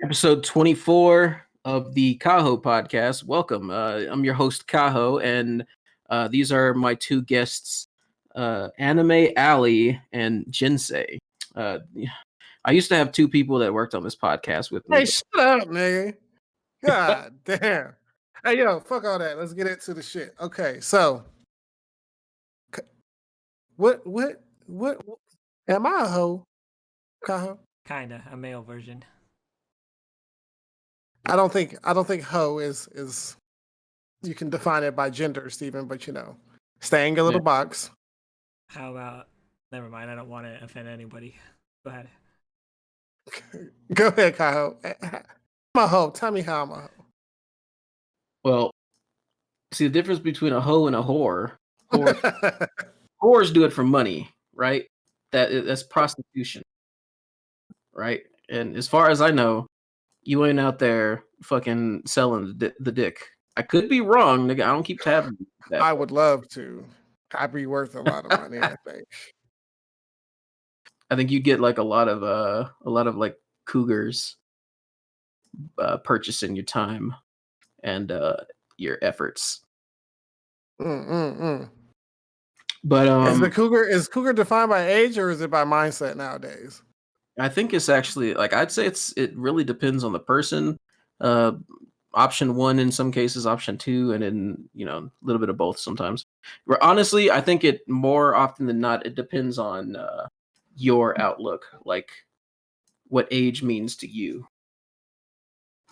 Episode 24 of the Kaho podcast. Welcome. I'm your host, Kaho, and these are my two guests, Anime Ali and Jinsei. Uh, I used to have two people that worked on this podcast with me. Hey, shut up, nigga. God damn. Hey, yo, fuck all that. Let's get into the shit. Okay, so what am I a hoe, Kaho? Kinda, a male version. I don't think hoe is you can define it by gender, Steven, but stay in your little box. How about never mind, I don't want to offend anybody. Go ahead. Go ahead, Kaho. I'm a hoe. Tell me how I'm a hoe. Well, see the difference between a hoe and a whore. Whores do it for money, right? That's prostitution, right? And as far as I know, you ain't out there fucking selling the dick. I could be wrong, nigga. I don't keep tabs. I would love to. I'd be worth a lot of money, I think. I think you'd get like a lot of like cougars purchasing your time and your efforts. But is cougar defined by age or is it by mindset nowadays? I think it's actually like I'd say it really depends on the person. Option one in some cases, option two, and then a little bit of both sometimes. Honestly, I think it more often than not it depends on your outlook, like what age means to you.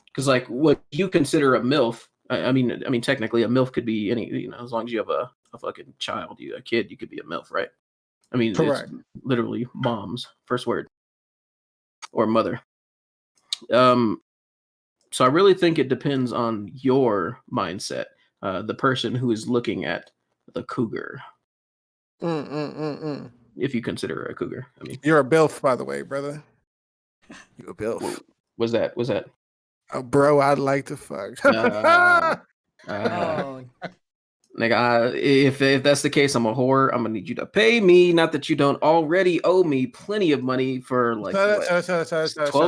Because like what you consider a MILF, I mean technically a MILF could be any, as long as you have a fucking child, a kid, you could be a MILF, right? I mean, correct. It's literally mom's first word or mother. So I really think it depends on your mindset, the person who is looking at the cougar. If you consider her a cougar, I mean, you're a BILF, by the way, brother. You a BILF? Was that? Oh, bro, I'd like to fuck. Nigga, if that's the case, I'm a whore. I'm gonna need you to pay me. Not that you don't already owe me plenty of money for like 12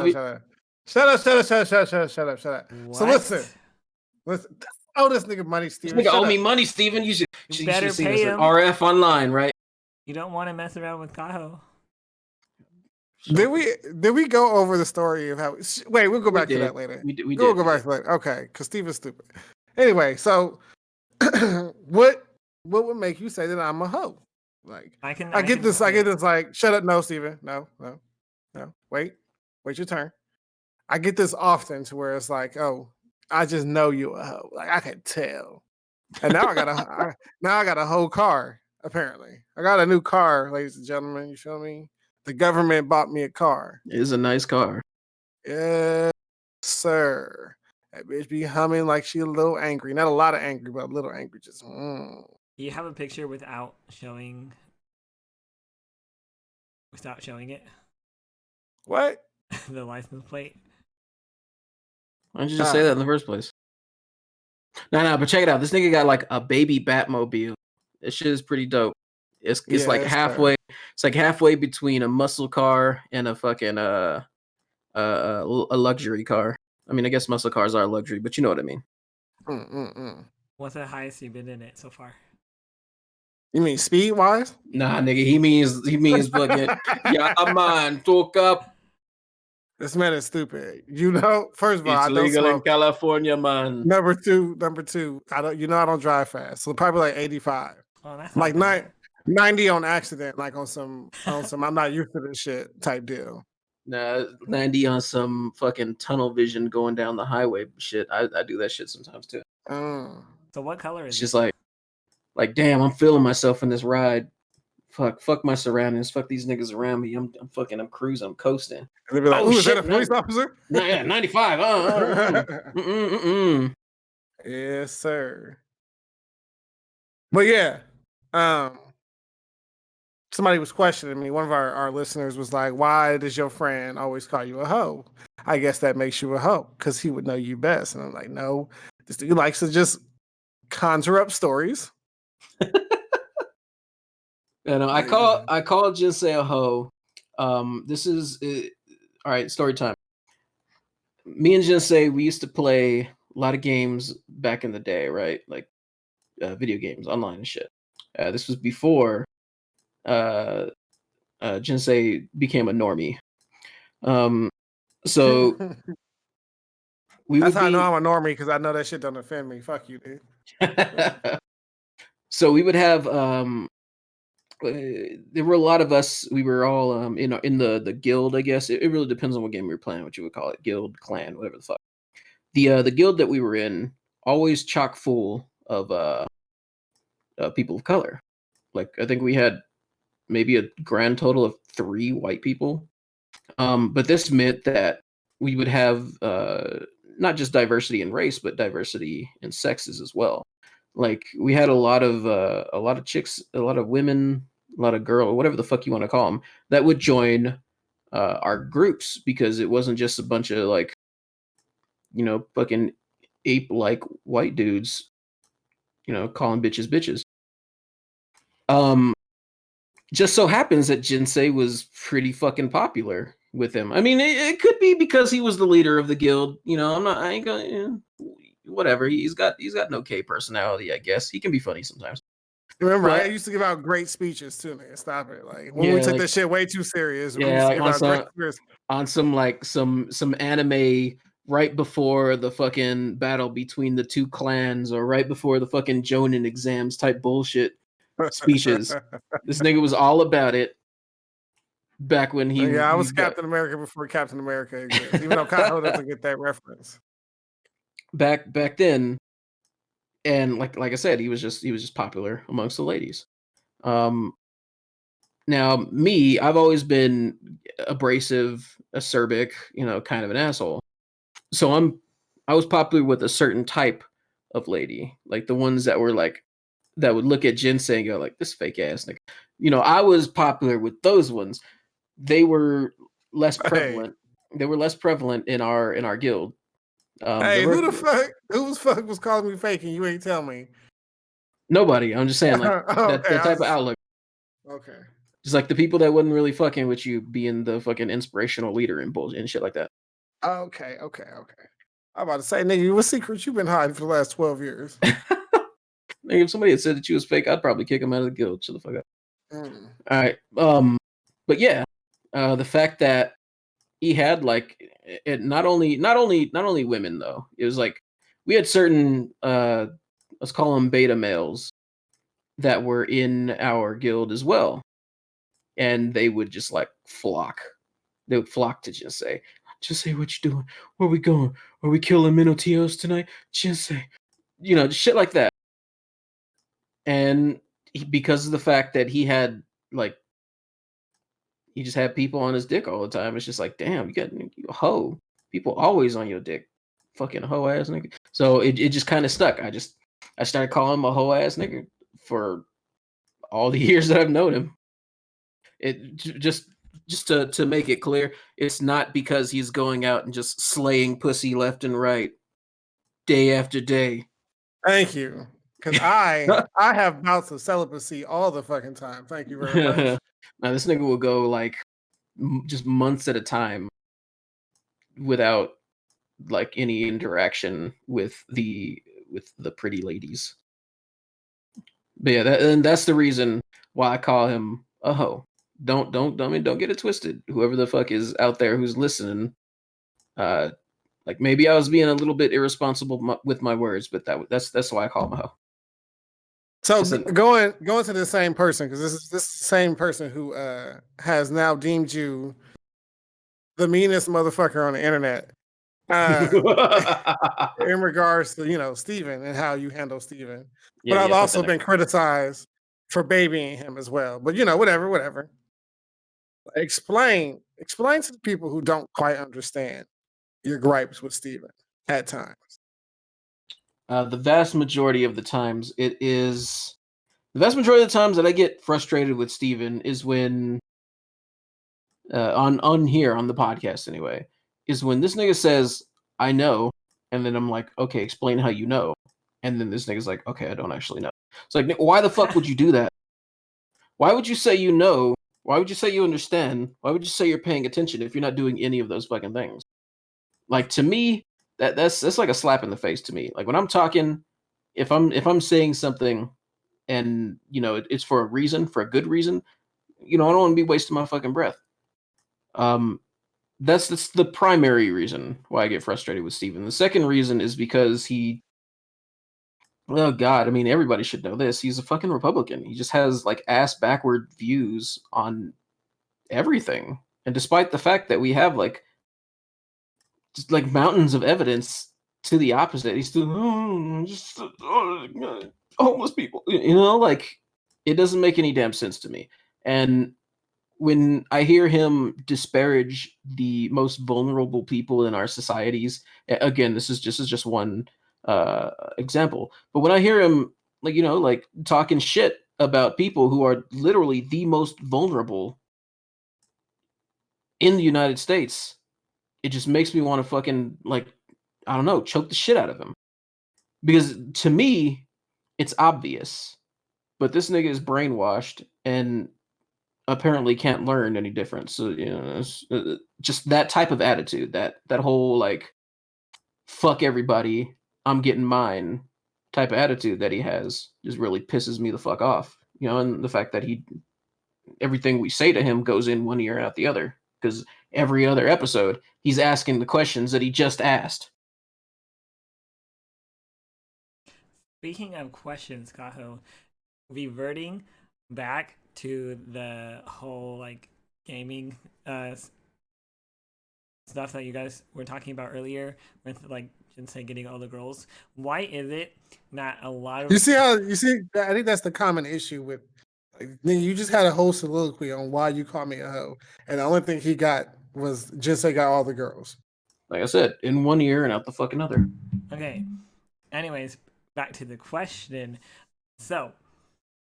years. Shut up. So listen. Oh, this nigga money, Steven. This nigga owe me money, Steven. You should better pay him. RF online, right? You don't want to mess around with Kaho. Did we go over the story of how? Wait, we'll go back to that later. We'll go back to that. Okay, because Steven's stupid. Anyway, so what would make you say that I'm a hoe? Like I get this. Like, shut up, no, Steven, no. Wait your turn. I get this often to where it's like, oh, I just know you a hoe. Like I can tell. And now I got a whole car. Apparently, I got a new car, ladies and gentlemen. You feel me? The government bought me a car. It is a nice car. Yes, sir. That bitch be humming like she a little angry. Not a lot of angry, but a little angry. Just. Do you have a picture without showing it? What? The license plate. Why didn't you just say that in the first place? No, but check it out. This nigga got like a baby Batmobile. This shit is pretty dope. It's like halfway. Fair. It's like halfway between a muscle car and a fucking a luxury car. I mean, I guess muscle cars are a luxury, but you know what I mean. What's the highest you've been in it so far? You mean speed wise? Nah, nigga. He means fucking. Yeah, man. Talk up. This man is stupid. First of all, it's I don't legal smoke. in California, man. Number two, I don't drive fast. So probably like 85. Oh, that's like 90 on accident, like on some I'm not used to this shit type deal. Nah, 90 on some fucking tunnel vision going down the highway shit. I do that shit sometimes too. So what color is it? It's just like damn, I'm feeling myself in this ride. Fuck my surroundings. Fuck these niggas around me. I'm cruising. I'm coasting. And they be like, is that a police officer? Yeah, 95. Yes, sir. But yeah, somebody was questioning me. One of our listeners was like, why does your friend always call you a hoe? I guess that makes you a hoe because he would know you best. And I'm like, no, this dude likes to just conjure up stories. I call Jinsei a hoe. This is all right. Story time. me and Jinsei, we used to play a lot of games back in the day, right? Like video games, online and shit. This was before Jinsei became a normie. So we That's would how I know be. I'm a normie, because I know that shit don't offend me. Fuck you, dude. So we would have there were a lot of us. We were all in the guild, I guess. It really depends on what game we were playing, what you would call it, guild, clan, whatever the fuck. The guild that we were in always chock full of people of color. Like I think we had maybe a grand total of 3 white people. But this meant that we would have not just diversity in race, but diversity in sexes as well. Like we had a lot of chicks, a lot of women, a lot of girls, whatever the fuck you want to call them, that would join our groups, because it wasn't just a bunch of like, fucking ape-like white dudes, calling bitches bitches. Just so happens that Jinsei was pretty fucking popular with him. I mean, it could be because he was the leader of the guild. I ain't gonna, whatever. He's got no K personality, I guess. He can be funny sometimes. Remember, I used to give out great speeches too, man. Stop it. Like when we took that shit way too serious. Yeah, on some anime right before the fucking battle between the 2 clans, or right before the fucking Jonin exams type bullshit speeches. This nigga was all about it back when he. Yeah, I was Captain America before Captain America exists, even though Kaho doesn't get that reference. Back then, and like I said, he was just popular amongst the ladies. Now me, I've always been abrasive, acerbic, kind of an asshole. So I was popular with a certain type of lady, like the ones that were like, that would look at Jinsei and go like, this fake ass nigga. I was popular with those ones. They were less prevalent. Hey. They were less prevalent in our guild. Hey, who the fuck was calling me fake and you ain't tell me? Nobody. I'm just saying, like that type of outlook. Okay. Just like the people that wasn't really fucking with you being the fucking inspirational leader and bullshit and shit like that. Okay. I'm about to say, nigga, what secrets you been hiding for the last 12 years? If somebody had said that you was fake, I'd probably kick him out of the guild. Shut the fuck up. All right. But yeah, the fact that he had like not only women though. It was like we had certain let's call them beta males that were in our guild as well, and they would just like flock. They would flock to Jinsei. Jinsei, what you doing? Where we going? Are we killing Minotaurs tonight? Jinsei, shit like that. And because of the fact that he had like, he just had people on his dick all the time. It's just like, damn, you a hoe. People always on your dick, fucking hoe ass nigga. So it just kind of stuck. I started calling him a hoe ass nigga for all the years that I've known him. It just to make it clear, it's not because he's going out and just slaying pussy left and right, day after day. Thank you. Because I have bouts of celibacy all the fucking time. Thank you very much. Now this nigga will go like just months at a time without like any interaction with the pretty ladies. But yeah, that's the reason why I call him a hoe. Don't get it twisted. Whoever the fuck is out there who's listening, like maybe I was being a little bit irresponsible with my words, but that's why I call him a hoe. So going to the same person, because this is the same person who has now deemed you the meanest motherfucker on the internet. In regards to Steven and how you handle Steven. But I've also been criticized for babying him as well. But whatever. Explain to the people who don't quite understand your gripes with Steven at times. The vast majority of the times that I get frustrated with Steven is when on here on the podcast anyway, is when this nigga says, I know, and then I'm like, okay, explain how you know. And then this nigga's like, okay, I don't actually know. It's like, why the fuck would you do that? Why would you say you know? Why would you say you understand? Why would you say you're paying attention if you're not doing any of those fucking things? Like, to me, that's like a slap in the face to me. Like, when I'm talking, if I'm saying something and, you know, it's for a reason, for a good reason, you know, I don't want to be wasting my fucking breath. That's the primary reason why I get frustrated with Steven. The second reason is because oh God, I mean, everybody should know this. He's a fucking Republican. He just has like ass backward views on everything. And despite the fact that we have like just like mountains of evidence to the opposite, he's still homeless people. You know, like, it doesn't make any damn sense to me. And when I hear him disparage the most vulnerable people in our societies, again, this is just one example, but when I hear him, like, you know, like, talking shit about people who are literally the most vulnerable in the United States, it just makes me want to fucking, like, I don't know, choke the shit out of him. Because to me, it's obvious, but this nigga is brainwashed and apparently can't learn any different. So, you know, just that type of attitude, that whole like, fuck everybody, I'm getting mine type of attitude that he has, just really pisses me the fuck off. You know, and the fact that everything we say to him goes in one ear and out the other, because every other episode he's asking the questions that he just asked. Speaking of questions, Kaho, reverting back to the whole like gaming stuff that you guys were talking about earlier with like Jinsei getting all the girls. Why is it that a lot of I think that's the common issue with, like, you just had a whole soliloquy on why you call me a hoe, and the only thing he got was Jinsei got all the girls. Like I said, in one ear and out the fucking other. Okay. Anyways, back to the question. So,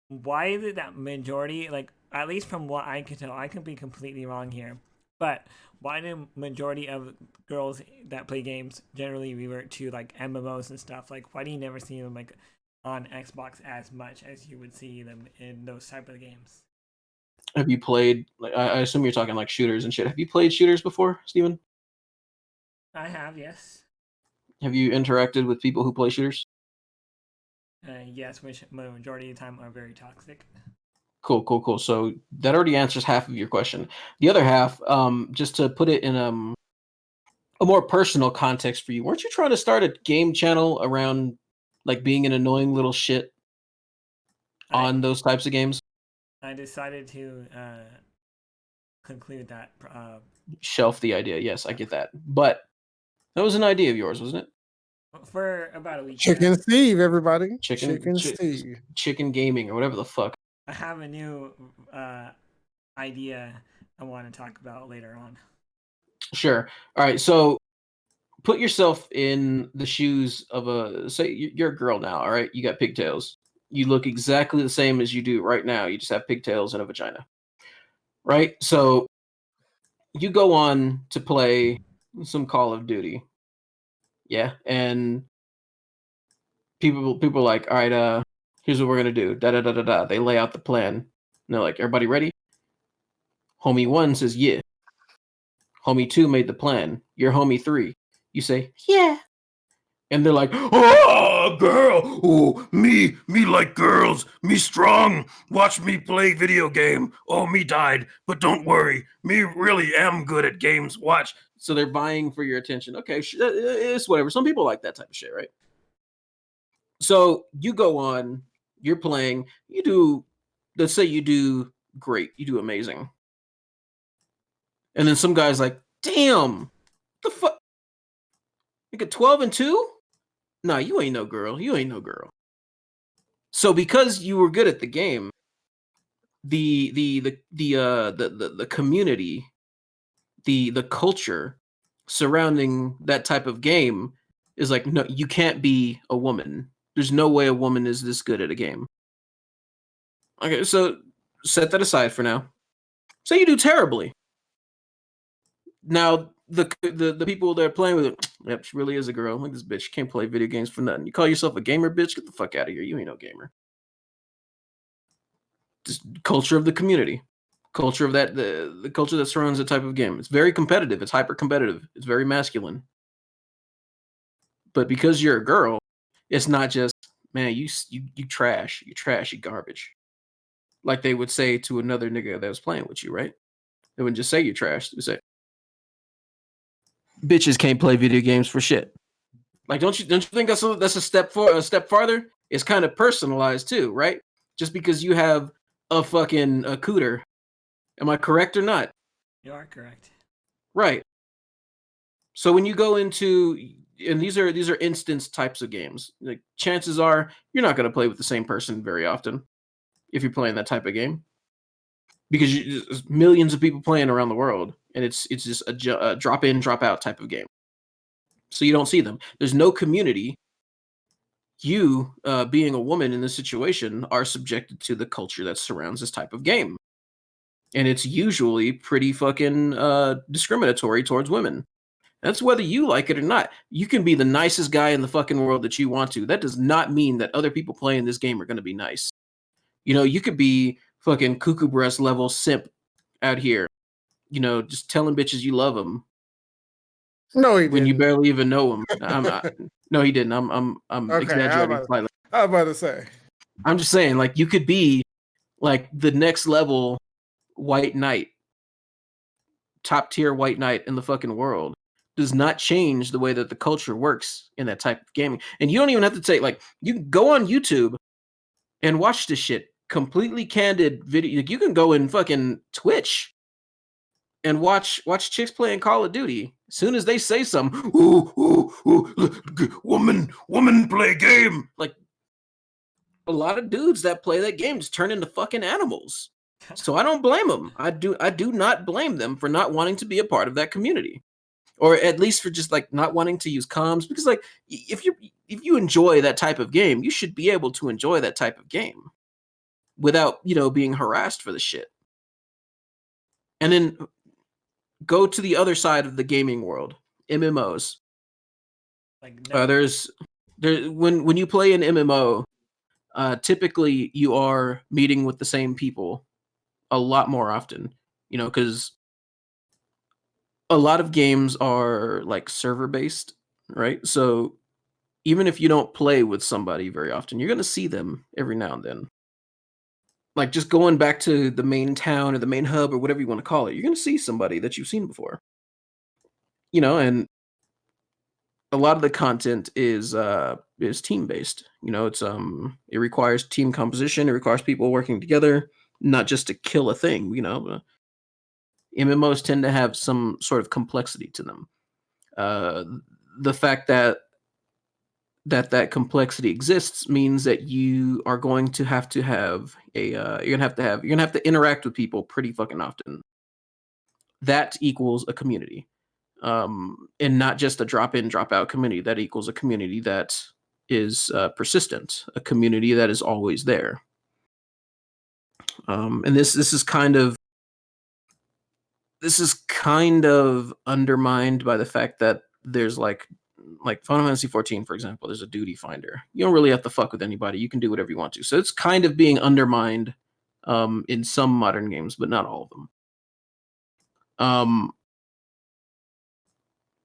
why is it that majority, like, at least from what I can tell, I could be completely wrong here, but why do majority of girls that play games generally revert to like MMOs and stuff? Like, why do you never see them like on Xbox as much as you would see them in those type of games? Have you played, like, I assume you're talking like shooters and shit. Have you played shooters before, Steven? I have, yes. Have you interacted with people who play shooters? Yes, which majority of the time are very toxic. Cool. So that already answers half of your question. The other half, just to put it in a more personal context for you, weren't you trying to start a game channel around like being an annoying little shit on those types of games? I decided to conclude that. Shelf the idea. Yes, I get that. But that was an idea of yours, wasn't it? For about a week. Chicken Steve, everybody. Chicken Steve. Chicken gaming or whatever the fuck. I have a new idea I want to talk about later on. Sure. All right. So put yourself in the shoes of say you're a girl now. All right. You got pigtails. You look exactly the same as you do right now. You just have pigtails and a vagina. Right. So you go on to play some Call of Duty. Yeah. And people are like, all right, here's what we're gonna do. Da da da da da. They lay out the plan. And they're like, everybody ready? Homie 1 says, yeah. Homie 2 made the plan. You're homie 3. You say, yeah. And they're like, oh, girl. Oh, me like girls. Me strong. Watch me play video game. Oh, me died. But don't worry. Me really am good at games. Watch. So they're vying for your attention. Okay, it's whatever. Some people like that type of shit, right? So you go on. You're playing. You do, let's say you do great. You do amazing. And then some guy's like, damn, the fuck? Like a 12 and 2? Nah, you ain't no girl. You ain't no girl. So because you were good at the game, the community, the culture surrounding that type of game is like, no, you can't be a woman. There's no way a woman is this good at a game. Okay, so set that aside for now. Say you do terribly. Now the people that are playing with it, yep, she really is a girl. Like, this bitch, she can't play video games for nothing. You call yourself a gamer, bitch? Get the fuck out of here. You ain't no gamer. Just culture of the community, culture of that the culture that surrounds that type of game. It's very competitive. It's hyper competitive. It's very masculine. But because you're a girl, it's not just, man, you trash, you trash, you garbage. Like they would say to another nigga that was playing with you, right? They wouldn't just say you trash. They would say, bitches can't play video games for shit. Like, don't you think that's a step farther? It's kind of personalized too, right? Just because you have a fucking a cooter, am I correct or not? You are correct. Right. So when you go into, and these are instance types of games, like chances are you're not going to play with the same person very often if you're playing that type of game, because there's millions of people playing around the world, and it's just a drop in, drop out type of game. So you don't see them. There's no community. You, being a woman in this situation, are subjected to the culture that surrounds this type of game, and it's usually pretty fucking discriminatory towards women. That's whether you like it or not. You can be the nicest guy in the fucking world that you want to. That does not mean that other people playing this game are going to be nice. You know, you could be fucking cuckoo breast level simp out here, you know, just telling bitches you love them. No, he didn't. When you barely even know him. No, he didn't. I'm okay, exaggerating slightly. I was about to say. I'm just saying, like, you could be like the next level white knight, top tier white knight in the fucking world. Does not change the way that the culture works in that type of gaming. And you don't even have to take, like, you can go on YouTube and watch this shit. Completely candid video. Like, you can go in fucking Twitch and watch chicks playing Call of Duty. As soon as they say something, woman play game. Like, a lot of dudes that play that game just turn into fucking animals. So I don't blame them. I do not blame them for not wanting to be a part of that community. Or at least for just like not wanting to use comms, because like if you enjoy that type of game, you should be able to enjoy that type of game without, you know, being harassed for the shit. And then go to the other side of the gaming world, MMOs. Like when you play an MMO, typically you are meeting with the same people a lot more often, you know, because a lot of games are like server based, right? So even if you don't play with somebody very often, you're going to see them every now and then. Like just going back to the main town or the main hub or whatever you want to call it, you're going to see somebody that you've seen before. You know, and a lot of the content is team based. You know, it requires team composition, it requires people working together, not just to kill a thing, you know. MMOs tend to have some sort of complexity to them. The fact that complexity exists means that you are going to have a you're gonna have to interact with people pretty fucking often. That equals a community, and not just a drop in drop out community. That equals a community that is persistent, a community that is always there. And this is kind of undermined by the fact that there's like Final Fantasy 14, for example, there's a duty finder. You don't really have to fuck with anybody. You can do whatever you want to. So it's kind of being undermined in some modern games, but not all of them.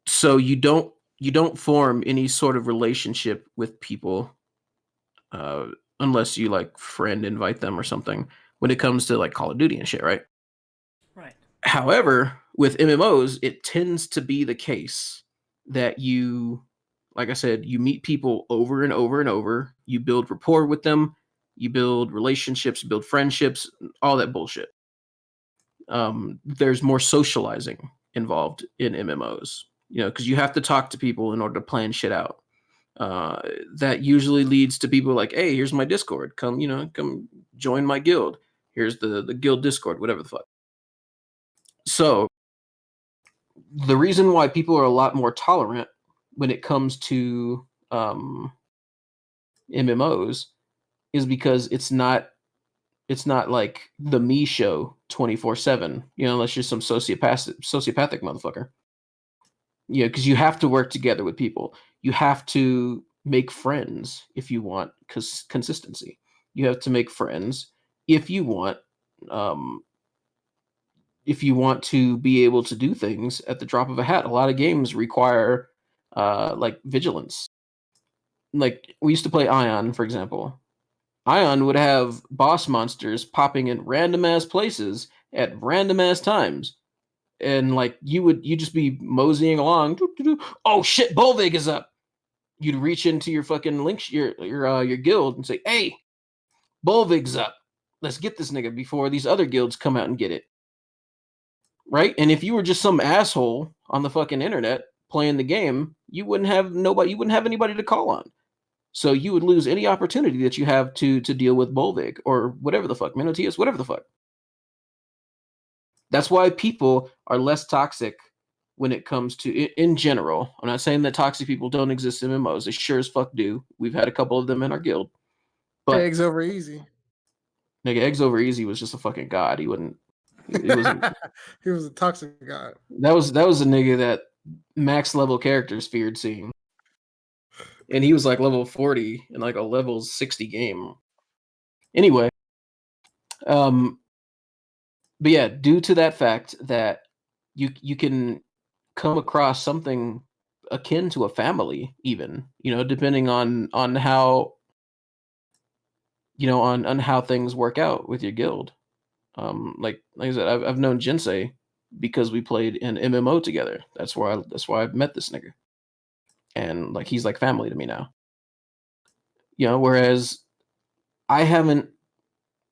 So you don't form any sort of relationship with people unless you like friend invite them or something when it comes to like Call of Duty and shit, right? Right. However, with MMOs, it tends to be the case that you, like I said, you meet people over and over and over. You build rapport with them. You build relationships, you build friendships, all that bullshit. There's more socializing involved in MMOs, you know, because you have to talk to people in order to plan shit out. That usually leads to people like, hey, here's my Discord. Come join my guild. Here's the guild Discord, whatever the fuck. So the reason why people are a lot more tolerant when it comes to MMOs is because it's not like the me show 24/7, you know, unless you're some sociopathic motherfucker. Yeah, because you have to work together with people. You have to make friends if you want consistency. You have to make friends if you want to be able to do things at the drop of a hat. A lot of games require like vigilance. like we used to play Ion, for example. Ion would have boss monsters popping in random ass places at random ass times. And like you just be moseying along. Oh shit, Bolvig is up. You'd reach into your fucking link your guild and say, "Hey, Bolvig's up. Let's get this nigga before these other guilds come out and get it." Right? And if you were just some asshole on the fucking internet playing the game, you wouldn't have anybody to call on. So you would lose any opportunity that you have to deal with Bolvig or whatever the fuck, Minotius, whatever the fuck. That's why people are less toxic when it comes to, in general. I'm not saying that toxic people don't exist in MMOs. They sure as fuck do. We've had a couple of them in our guild. But eggs over easy. Nigga, eggs over easy was just a fucking god. He wasn't. He wasn't. He was a toxic god. That was a nigga that max level characters feared seeing. And he was like level 40 in like a level 60 game. Anyway, but yeah, due to that fact that you can come across something akin to a family, even, depending on how on how things work out with your guild. Like I said, I've known Jinsei because we played an MMO together. That's why I've met this nigga, and like he's like family to me now. Whereas I haven't.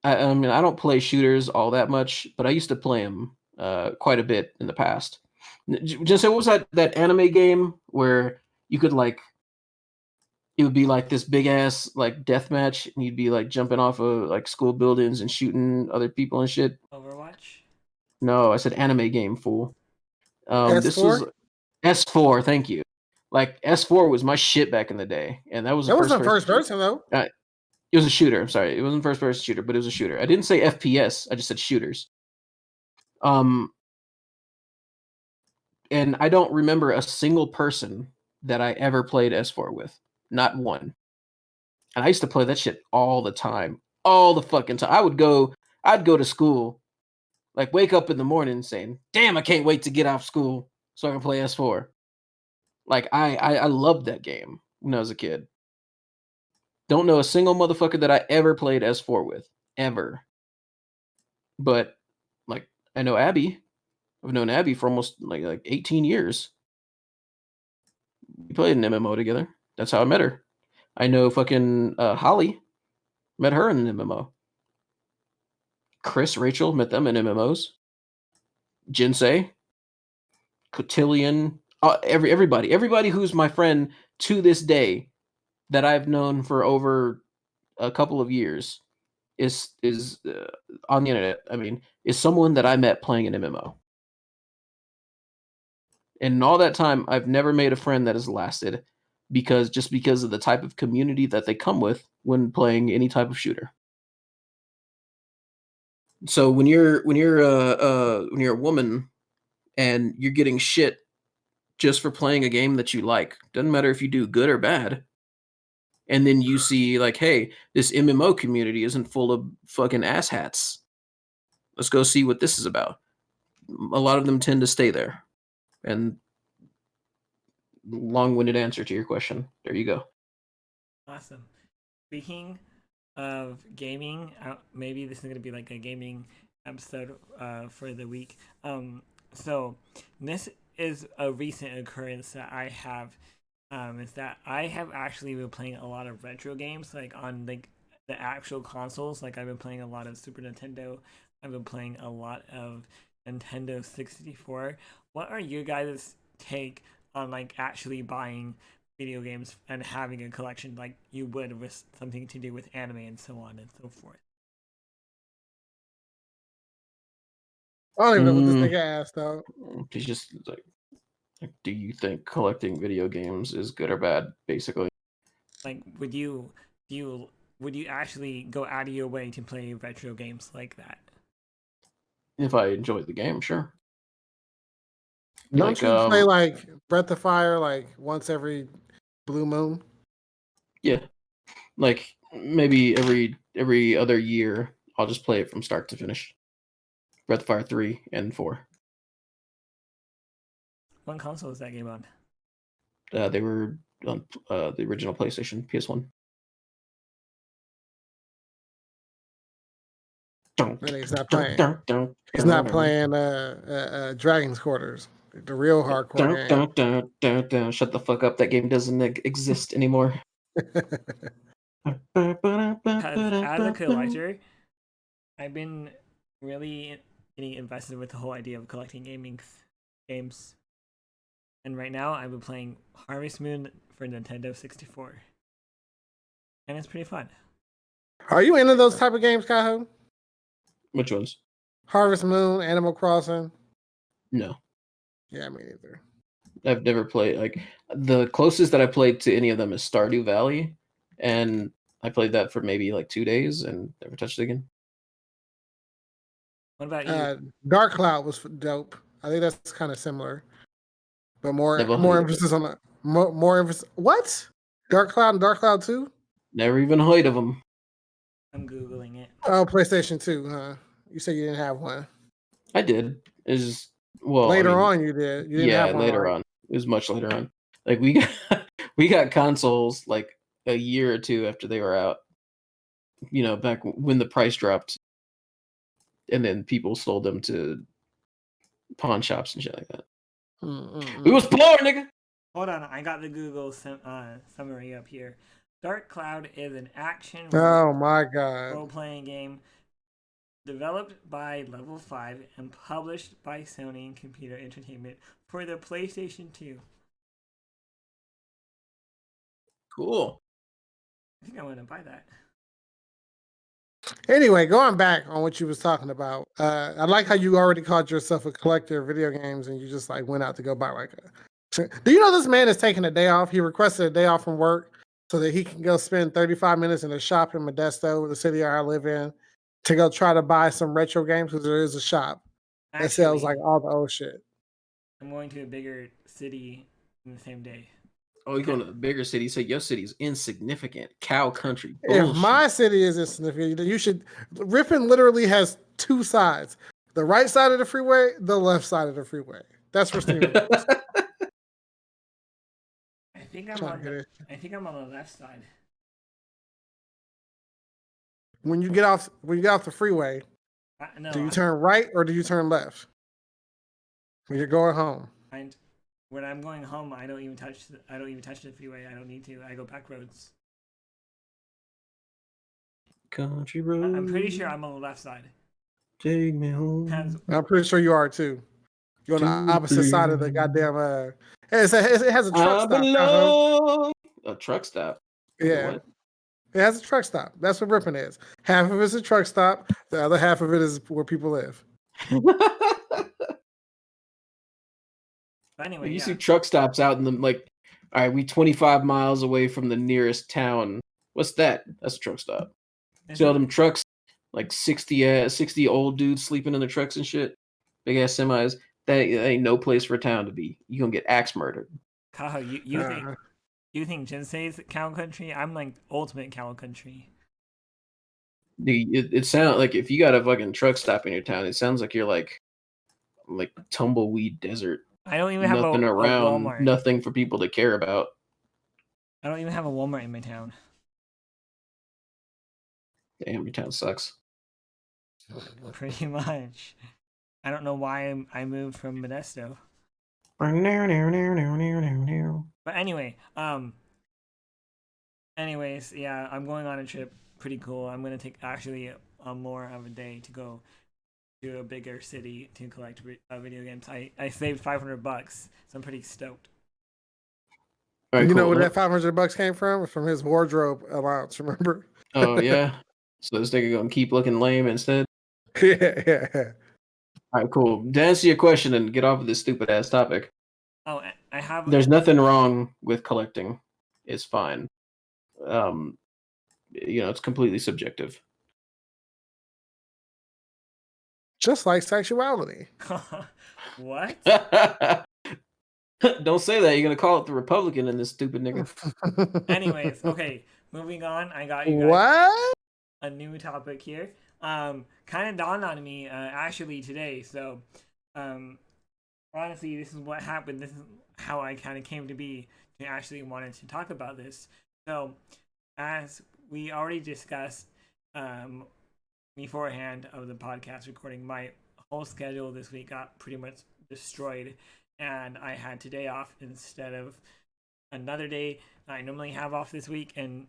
I mean, I don't play shooters all that much, but I used to play them quite a bit in the past. Just what was that anime game where you could like, it would be like this big ass like death match, and you'd be like jumping off of like school buildings and shooting other people and shit. Overwatch? No, I said anime game, fool. S4? This was S4. Thank you. Like S4 was my shit back in the day, and that was that wasn't first person though. It was a shooter. I'm sorry, it wasn't first person shooter, but it was a shooter. I didn't say FPS. I just said shooters. And I don't remember a single person that I ever played S4 with. Not one. And I used to play that shit all the time. All the fucking time. I'd go to school, like wake up in the morning saying, "Damn, I can't wait to get off school so I can play S4." Like I loved that game when I was a kid. Don't know a single motherfucker that I ever played S4 with. Ever. But like I know Abby. I've known Abby for almost like 18 years. We played an MMO together. That's how I met her. I know fucking Holly. Met her in an MMO. Rachel, met them in MMOs. Jinsei, Cotillion, everybody who's my friend to this day that I've known for over a couple of years is on the internet. I mean, is someone that I met playing an MMO. And in all that time, I've never made a friend that has lasted because of the type of community that they come with when playing any type of shooter. So when you're a woman and you're getting shit just for playing a game that you like, doesn't matter if you do good or bad, and then you see like, hey, this MMO community isn't full of fucking asshats. Let's go see what this is about. A lot of them tend to stay there. And long-winded answer to your question. There you go. Awesome. Speaking of gaming, maybe this is going to be like a gaming episode for the week. So this is a recent occurrence that I have. Is that I have actually been playing a lot of retro games, like on like the actual consoles. Like I've been playing a lot of Super Nintendo. I've been playing a lot of Nintendo 64. What are you guys' take on like actually buying video games and having a collection like you would with something to do with anime and so on and so forth? I don't even know what this nigga asked though. He's just like, do you think collecting video games is good or bad, basically? Like, would you actually go out of your way to play retro games like that? If I enjoyed the game, sure. Don't you play like Breath of Fire like once every blue moon? Yeah, like maybe every other year, I'll just play it from start to finish. Breath of Fire 3 and 4. What console is that game on? They were on the original PlayStation, PS1. And he's not playing. He's not playing Dragon's Quarters, the real hardcore game. Shut the fuck up! That game doesn't exist anymore. As a collector, I've been really getting invested with the whole idea of collecting games. And right now, I've been playing Harvest Moon for Nintendo 64. And it's pretty fun. Are you into those type of games, Kaho? Which ones? Harvest Moon, Animal Crossing? No. Yeah, me neither. I've never played, like, the closest that I played to any of them is Stardew Valley. And I played that for maybe like 2 days and never touched it again. What about you? Dark Cloud was dope. I think that's kind of similar, but more emphasis on the more emphasis. What? Dark Cloud and Dark Cloud 2? Never even heard of them. I'm googling it. Oh, PlayStation 2, huh? You said you didn't have one. I did. It's just later on you did. You didn't have one, later right? on. It was much later on. Like we got consoles like a year or two after they were out. You know, back when the price dropped, and then people sold them to pawn shops and shit like that. We was poor, nigga. Hold on, I got the Google summary up here. Dark Cloud is an action role-playing game developed by Level 5 and published by Sony Computer Entertainment for the PlayStation 2. Cool. I think I want to buy that. Anyway, going back on what you was talking about, I like how you already called yourself a collector of video games and you just like went out to go buy like a... Do you know this man is taking a day off? He requested a day off from work so that he can go spend 35 minutes in a shop in Modesto, the city I live in, to go try to buy some retro games because there is a shop that sells like all the old shit. I'm going to a bigger city in the same day. Oh, you're going to a bigger city, so your city's insignificant. Cow country. Bullshit. If my city is insignificant, you should... Ripon literally has two sides. The right side of the freeway, the left side of the freeway. That's where Steven lives. I think I'm on the left side. When you get off the freeway, do you turn right or do you turn left? When you're going home. When I'm going home, I don't even touch the freeway. I don't need to. I go back roads. Country road. I'm pretty sure I'm on the left side. Take me home. I'm pretty sure you are too. You're on the opposite side of the goddamn. It has a truck stop. A truck stop. Yeah. What? It has a truck stop. That's what Ripon is. Half of it's a truck stop. The other half of it is where people live. Anyway, you see truck stops out in the like. All right, we 25 miles away from the nearest town. What's that? That's a truck stop. See all them trucks, like 60 old dudes sleeping in the trucks and shit. Big ass semis. That ain't no place for a town to be. You gonna get axe murdered. Kaho, you think Jinsei's cow country? I'm like ultimate cow country. It sounds like if you got a fucking truck stop in your town, it sounds like you're like tumbleweed desert. I don't even have nothing around, a Walmart. Nothing for people to care about. I don't even have a Walmart in my town. Damn, your town sucks. Pretty much. I don't know why I moved from Modesto. But anyway, anyways, yeah, I'm going on a trip. Pretty cool. I'm gonna take actually more of a day to go to a bigger city to collect video games. I saved $500, so I'm pretty stoked. Right, you know where that $500 came from? From his wardrobe allowance. Remember? Oh yeah. So this nigga gonna keep looking lame instead. Yeah. All right, cool. To answer your question and get off of this stupid ass topic. Oh, I have. There's nothing wrong with collecting. It's fine. It's completely subjective. Just like sexuality. What? Don't say that. You're gonna call it the Republican in this stupid nigga. Anyways, okay. Moving on. I got you guys a new topic here. Kind of dawned on me actually today. So, honestly, this is what happened. This is how I kind of came to be to actually wanted to talk about this. So, as we already discussed beforehand of the podcast recording, my whole schedule this week got pretty much destroyed, and I had today off instead of another day I normally have off this week. And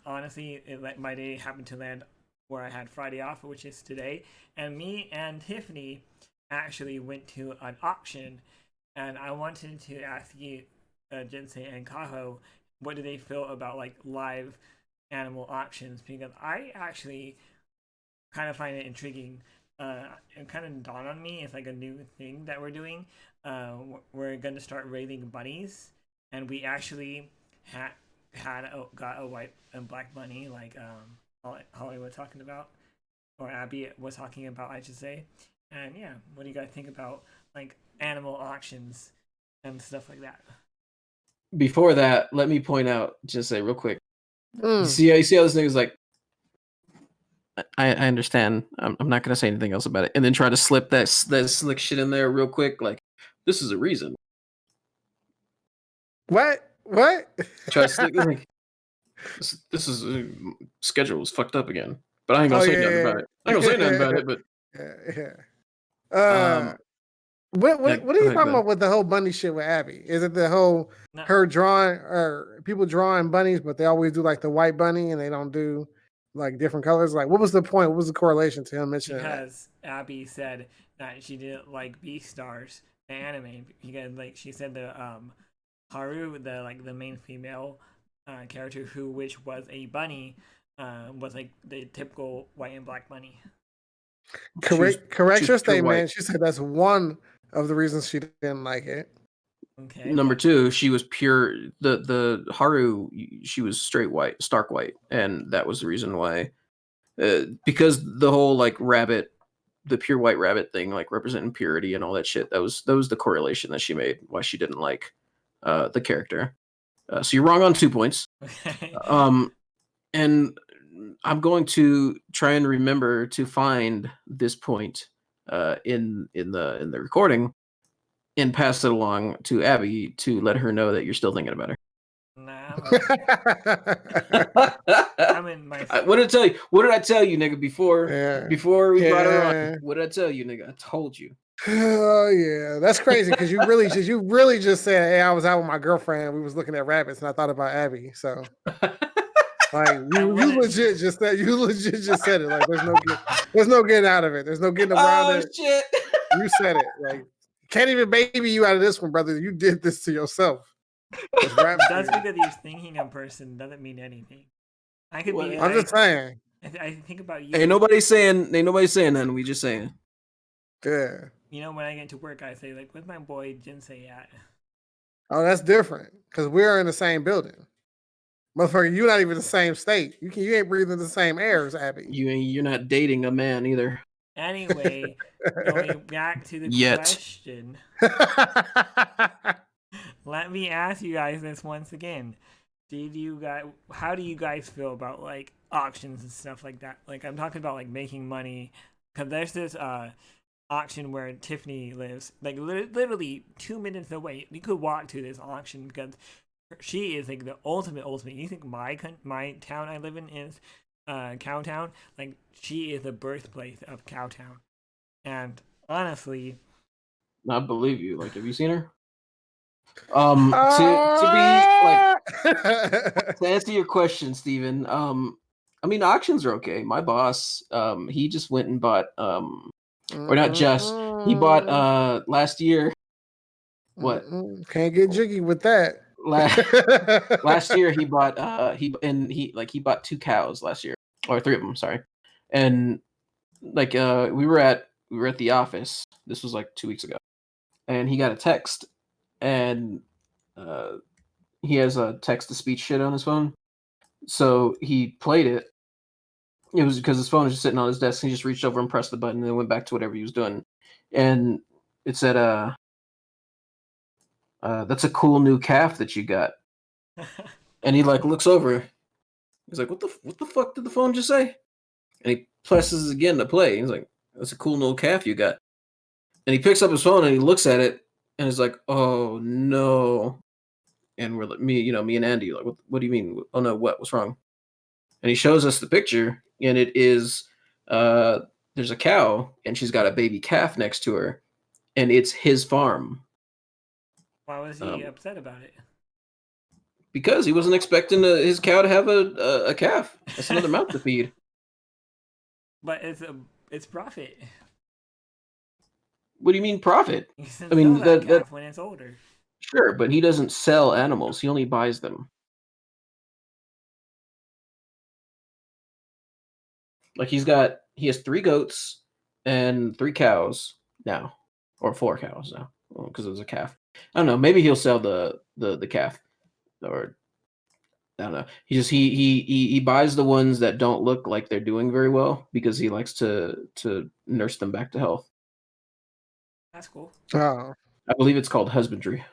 honestly, my day happened to land where I had Friday off, which is today. And me and Tiffany actually went to an auction, and I wanted to ask you, Jinsei and Kaho, what do they feel about like live animal auctions? Because I actually kind of find it intriguing. It kind of dawned on me it's like a new thing that we're doing. We're going to start raising bunnies, and we actually got a white and black bunny, like Holly was talking about, or Abby was talking about, I should say. And yeah, what do you guys think about like animal auctions and stuff like that? Before that, let me point out, just say real quick. You see how this nigga's like, I understand. I'm not gonna say anything else about it, and then try to slip that slick shit in there real quick. Like, this is a reason. What? Try to slick like, this is schedule was fucked up again. But I ain't gonna say nothing about it. I ain't gonna say nothing about it. But what are you talking about with the whole bunny shit with Abby? Is it the whole her drawing or people drawing bunnies, but they always do like the white bunny and they don't do like different colors? Like, what was the point? What was the correlation to him mentioning because that? Abby said that she didn't like Beastars, the anime, because like she said the Haru, the main female character which was a bunny, was like the typical white and black bunny. Correct your statement. She said that's one of the reasons she didn't like it. Okay. Number two, she was pure. The Haru, she was straight white, stark white, and that was the reason why. Because the whole like rabbit, the pure white rabbit thing, like representing purity and all that shit. That was the correlation that she made why she didn't like the character. So you're wrong on 2 points. Okay. And I'm going to try and remember to find this point in the recording and pass it along to Abby to let her know that you're still thinking about her. Nah, I'm in my. What did I tell you? What did I tell you, nigga? Before we brought her on, what did I tell you, nigga? I told you. Oh yeah, that's crazy because you really just said, "Hey, I was out with my girlfriend. We was looking at rabbits, and I thought about Abby." So, like, you legit just said it. Like, there's no getting out of it. There's no getting around it. Oh shit! You said it. Like, can't even baby you out of this one, brother. You did this to yourself. Just because you're thinking a person doesn't mean anything. I could be. I'm just saying. I think about you. Ain't nobody saying nothing. We just saying. Yeah. You know, when I get to work, I say like, "Where's my boy Jinsei at?" Oh, that's different because we're in the same building. Motherfucker, you're not even in the same state. You ain't breathing the same air as Abby. You're not dating a man either. Anyway, going back to the question. Let me ask you guys this once again. How do you guys feel about like auctions and stuff like that? Like, I'm talking about like making money, because there's this auction where Tiffany lives, like literally 2 minutes away. You could walk to this auction because she is like the ultimate. You think my town I live in is Cowtown? Like, she is the birthplace of Cowtown. And honestly, I believe you. Like, have you seen her? To be like, to answer your question, Steven, I mean, auctions are okay. My boss, he just went and bought, or not just, he bought last year. What? Can't get jiggy with that. Last year he bought he bought 2 cows last year, or 3 of them, sorry. And like we were at the office. This was like 2 weeks ago, and he got a text, and he has a text to speech shit on his phone. So he played it. It was because his phone was just sitting on his desk. He just reached over and pressed the button, and then went back to whatever he was doing. And it said, "That's a cool new calf that you got." And he like looks over. He's like, "What the fuck did the phone just say?" And he presses again to play. He's like, "That's a cool new calf you got." And he picks up his phone and he looks at it, and it's like, oh no. And we're like, me and Andy, like, what do you mean? Oh no, what's wrong? And he shows us the picture, and it is there's a cow, and she's got a baby calf next to her, and it's his farm. Why was he upset about it? Because he wasn't expecting his cow to have a calf. That's another mouth to feed. But it's profit. What do you mean profit? I mean, that calf when it's older. Sure, but he doesn't sell animals. He only buys them. Like he has 3 goats and 3 cows now, or 4 cows now, because it was a calf. I don't know. Maybe he'll sell the calf, or I don't know. He buys the ones that don't look like they're doing very well because he likes to nurse them back to health. That's cool. Oh, I believe it's called husbandry.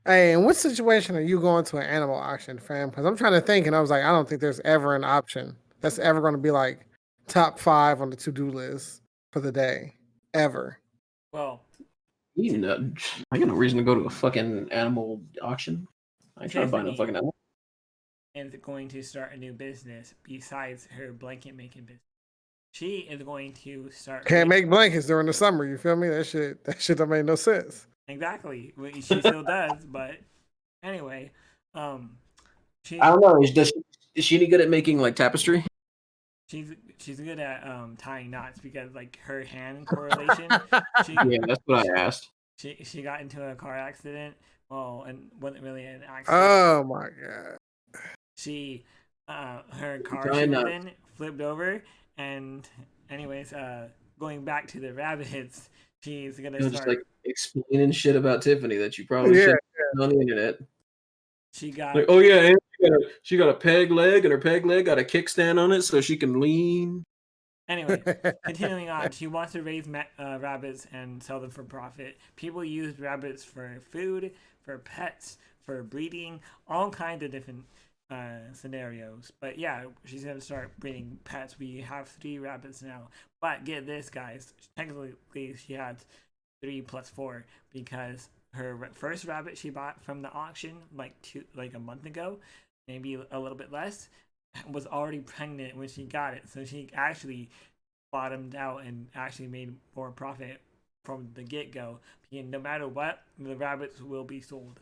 Hey, in what situation are you going to an animal auction, fam? Because I'm trying to think, and I was like, I don't think there's ever an option that's ever going to be like top 5 on the to-do list for the day, ever. Well, I got no reason to go to a fucking animal auction. I ain't trying to buy no fucking animal. And going to start a new business besides her blanket making business. She is going to start. Can't make blankets during the summer. You feel me? That shit don't make no sense. Exactly. She still does, but anyway, I don't know. Is she any good at making like tapestry? She's good at tying knots because like her hand correlation. Yeah, that's what I asked. She got into a car accident. Well, and wasn't really an accident. Oh my god. She her car she was in flipped over, and anyways, going back to the rabbits, she's gonna start just like explaining shit about Tiffany that you probably should on the internet. She got like, oh yeah, and she got a peg leg, and her peg leg got a kickstand on it so she can lean. Anyway, continuing on, she wants to raise rabbits and sell them for profit. People use rabbits for food, for pets, for breeding, all kinds of different scenarios. But yeah, she's gonna start breeding pets. We have 3 rabbits now. But get this, guys. Technically, she has 3 plus 4 because her first rabbit she bought from the auction like a month ago, maybe a little bit less, was already pregnant when she got it. So she actually bottomed out and actually made more profit from the get-go. And no matter what, the rabbits will be sold.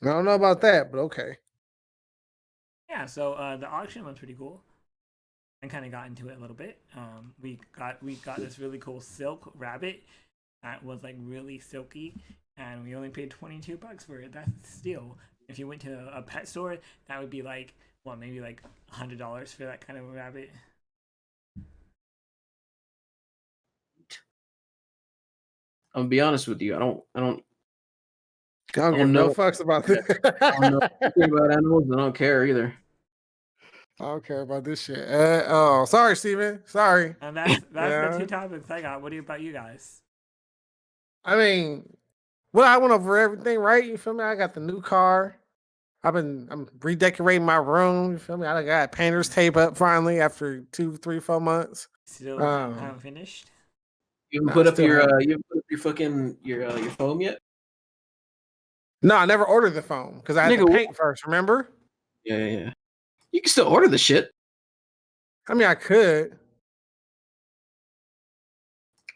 I don't know about that, but okay. Yeah, so the auction was pretty cool. I kind of got into it a little bit. We got this really cool silk rabbit that was like really silky, and we only paid $22 for it. That's a steal. If you went to a pet store, that would be like maybe like $100 for that kind of a rabbit. I'm gonna be honest with you. I don't give no fucks about this. I don't know anything about animals. I don't care either. I don't care about this shit. Sorry, Steven. Sorry. And that's the 2 topics I got. What about you guys? I mean, I went over everything, right? You feel me? I got the new car. I'm redecorating my room. You feel me? I got painter's tape up finally after 2, 3, 4 months. Still haven't finished. You haven't put up your fucking your foam yet? No, I never ordered the foam because I had to paint first. Remember? Yeah. You can still order the shit. I mean, I could.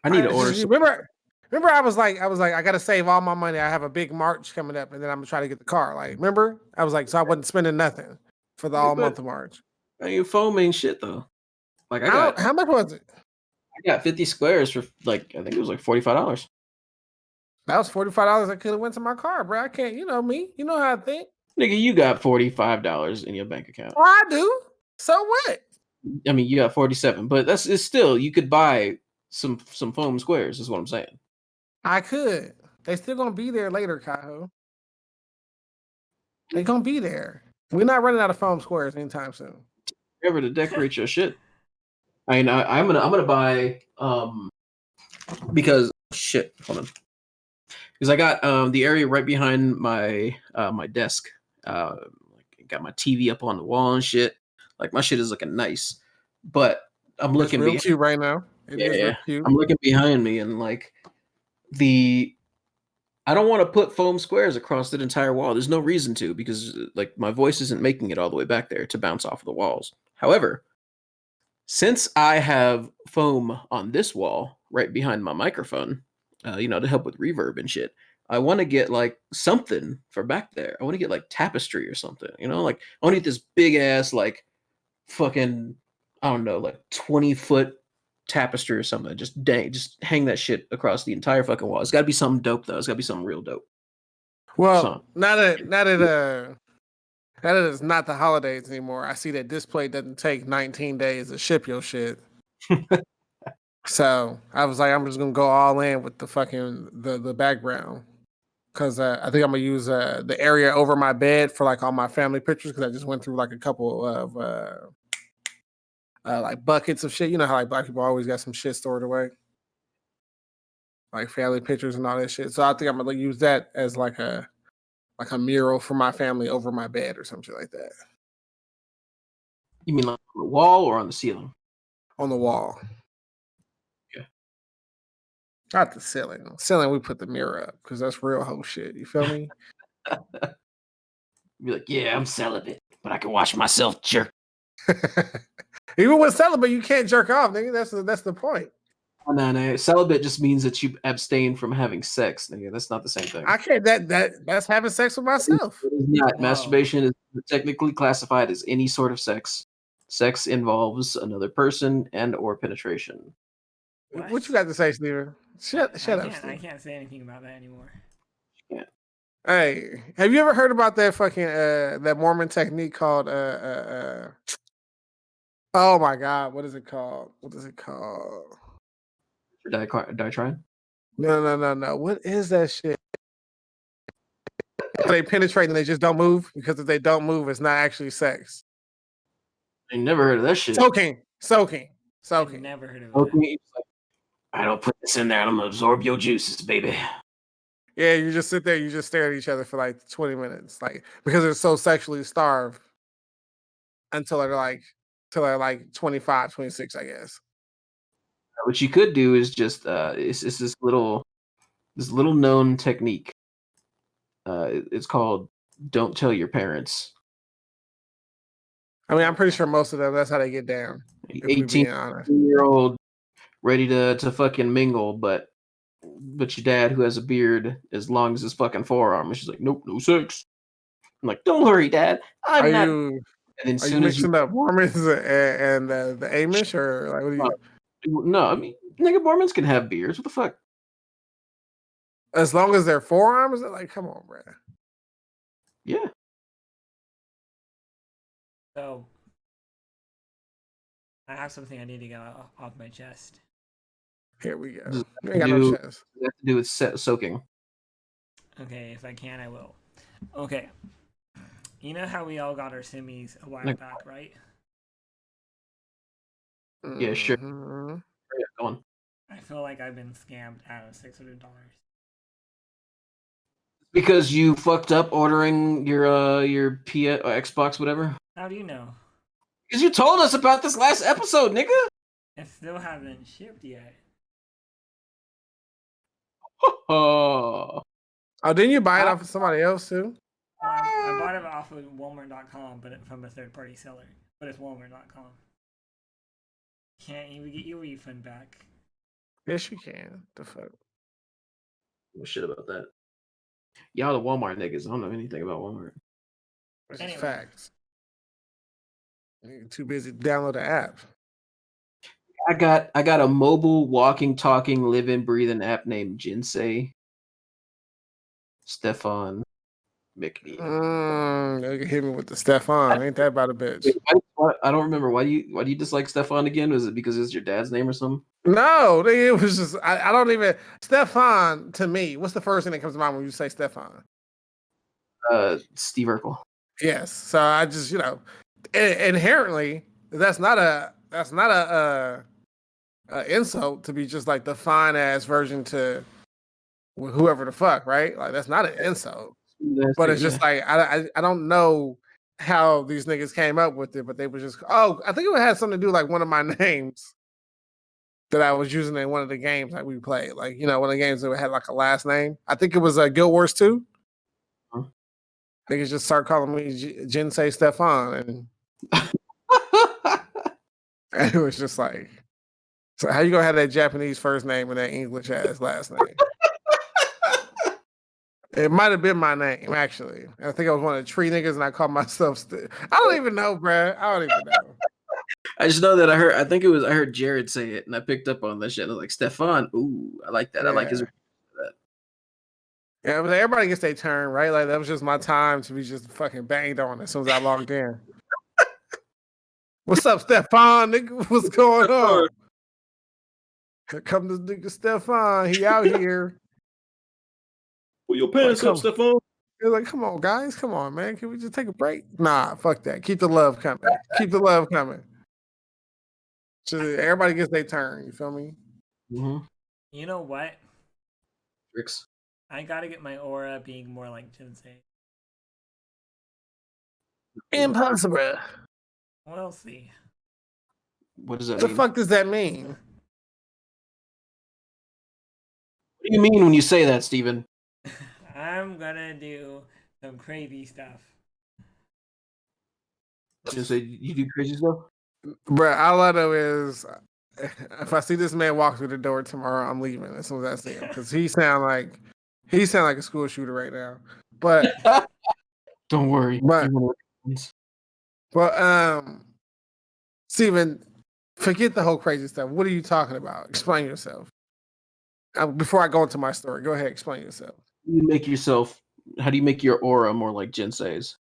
I need to order. Remember, I was like, I gotta save all my money. I have a big March coming up, and then I'm gonna try to get the car. Like, remember? I was like, so I wasn't spending nothing for the all month of March. Your foam ain't shit though. Like how much was it? I got 50 squares for I think it was like $45. That was $45 I could have went to my car, bro. I can't, you know me. You know how I think. Nigga, you got $45 in your bank account. Well, I do. So what? I mean, you got 47, but it's still, you could buy some foam squares, is what I'm saying. I could. They still gonna be there later, Kaho. They gonna be there. We're not running out of foam squares anytime soon. Ever to decorate your shit. I mean, I'm gonna buy because shit. Hold on. Because I got the area right behind my my desk. Got my TV up on the wall and shit. Like my shit is looking nice, but I'm looking real cute right now. It is real cute. I'm looking behind me and like I don't want to put foam squares across the entire wall. There's no reason to because like my voice isn't making it all the way back there to bounce off of the walls. However, since I have foam on this wall right behind my microphone, to help with reverb and shit, I want to get like something for back there. I want to get like tapestry or something, like I want to get this big ass like fucking, I don't know, like 20-foot tapestry or something. Just hang that shit across the entire fucking wall. It's got to be something dope though. It's got to be something real dope. Well, now that it's not the holidays anymore, I see that Display doesn't take 19 days to ship your shit. So I was like, I'm just gonna go all in with the fucking the background because I think I'm gonna use the area over my bed for like all my family pictures because I just went through like a couple of like buckets of shit. You know how like black people always got some shit stored away, like family pictures and all that shit. So I think I'm gonna use that as like a mural for my family over my bed or some shit like that. You mean like on the wall or on the ceiling? On the wall. Yeah. Not the ceiling. Ceiling, we put the mirror up because that's real hoe shit. You feel me? Be like, yeah, I'm celibate, but I can watch myself jerk. Even with celibate, you can't jerk off, nigga. That's the point. No. Celibate just means that you abstain from having sex, nigga. That's not the same thing. I can't. That's having sex with myself. It is not. Wow. Masturbation is technically classified as any sort of sex. Sex involves another person and or penetration. What you got to say, Steven? Shut up, Steven. I can't say anything about that anymore. Yeah. Hey, have you ever heard about that fucking that Mormon technique called oh my God, what is it called? Die trying? No. What is that shit? They penetrate and they just don't move because if they don't move, it's not actually sex. I never heard of that shit. Soaking. I've never heard of that. I don't put this in there. I'm gonna absorb your juices, baby. Yeah, you just sit there, you just stare at each other for like 20 minutes, like because they're so sexually starved until they're like 25, 26, I guess. What you could do is just it's this little known technique. It's called "Don't Tell Your Parents." I mean, I'm pretty sure most of them that's how they get down. 18-year-old ready to fucking mingle, but your dad who has a beard as long as his fucking forearm, and she's like, nope, no sex. I'm like, don't worry, Dad. I'm not. And then are you mixing up Mormons and the Amish, or like what do you? No, I mean, nigga, Mormons can have beards. What the fuck? As long as their forearms, like, come on, bro. Yeah. So, I have something I need to get off my chest. Here we go. You ain't got no chest. It has to do with soaking. Okay, if I can, I will. Okay. You know how we all got our simmies a while back, right? Yeah, sure. Yeah, go on. I feel like I've been scammed out of $600. Because you fucked up ordering your Xbox, whatever? How do you know? Because you told us about this last episode, nigga. It still hasn't shipped yet. Oh, didn't you buy it off of somebody else too? I bought it off of Walmart.com, but from a third-party seller. But it's Walmart.com. Can't even get your refund back. Yes, you can. The fuck? No shit about that. Y'all the Walmart niggas. I don't know anything about Walmart. Which is facts. You're too busy to download the app. I got a mobile, walking, talking, living, breathing app named Jinsei. Stefan McNeil. They hit me with the Stefan. Ain't that about a bitch? I don't remember. Why do you dislike Stefan again? Was it because it's your dad's name or something? No, it was just I don't even Stefan to me. What's the first thing that comes to mind when you say Stefan? Steve Urkel. Yes. So I just inherently that's not a insult to be just like the fine ass version to whoever the fuck, right? Like that's not an insult. But it's just like I don't know how these niggas came up with it, but they were just I think it had something to do like one of my names. that I was using in one of the games that we played. Like, one of the games that had like a last name. I think it was Guild Wars 2. Huh? Niggas just start calling me Jinsei Stefan, and it was just like, so how you gonna have that Japanese first name and that English ass last name? It might have been my name, actually. I think I was one of the tree niggas, and I called myself. I don't even know, bruh. I don't even know. I just know that I heard Jared say it, and I picked up on that shit. I was like, Stefan, ooh, I like that. Yeah. I like his. Yeah, but everybody gets their turn, right? Like that was just my time to be just fucking banged on as soon as I logged in. What's up, Stefan? Nigga, what's going on? Here come this nigga Stefan. He out here. Pull your pants up, Stefan. They're like, come on, guys. Come on, man. Can we just take a break? Nah, fuck that. Keep the love coming. Keep the love coming. So everybody gets their turn. You feel me? Mm-hmm. You know what? Tricks. I gotta get my aura being more like Jinsei. Impossible. We'll see. What does that mean? The fuck does that mean? What do you mean when you say that, Steven? I'm gonna do some crazy stuff. Just say you do crazy stuff? Bruh, all I know is if I see this man walk through the door tomorrow, I'm leaving as soon as I see him. Because he sound like a school shooter right now. But don't worry. But Steven, forget the whole crazy stuff. What are you talking about? Explain yourself. Before I go into my story, go ahead, explain yourself. How do you make your aura more like Jinsei's?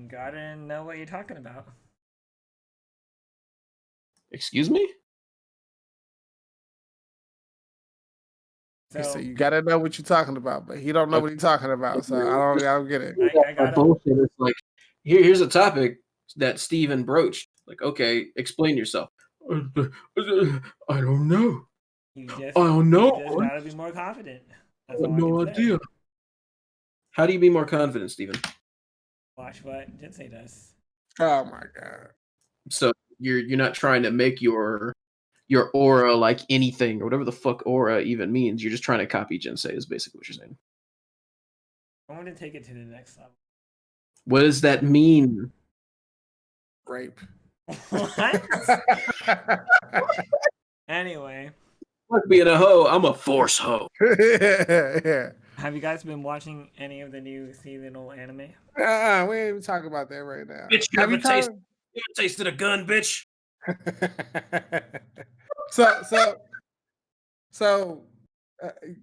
Gotta know what you're talking about. Excuse me? So you gotta know what you're talking about, but he don't know what he's talking about, so I don't get it. I gotta... bullshit. It's like here's a topic that Steven broached. Like, okay, explain yourself. I don't know. I don't know. You just gotta be more confident. That's I have no idea. How do you be more confident, Steven? Watch what Jinsei does. Oh my god. So you're not trying to make your aura like anything or whatever the fuck aura even means. You're just trying to copy Jinsei is basically what you're saying. I want to take it to the next level. What does that mean? Rape. What? Anyway. Fuck being a hoe, I'm a force hoe. Yeah. Have you guys been watching any of the new seasonal anime? We ain't even talking about that right now. Bitch, you ever tasted a gun, bitch? So,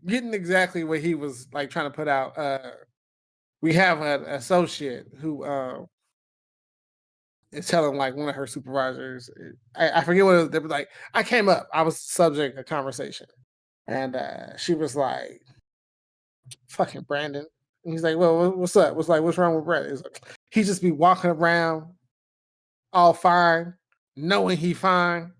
getting exactly what he was like trying to put out. We have an associate who is telling like one of her supervisors. I forget what it was. They were like, I came up. I was subject of conversation, and she was like, "Fucking Brandon." And he's like, "Well, what's up? What's wrong with Brandon?" He's like, he just be walking around all fine, knowing he fine.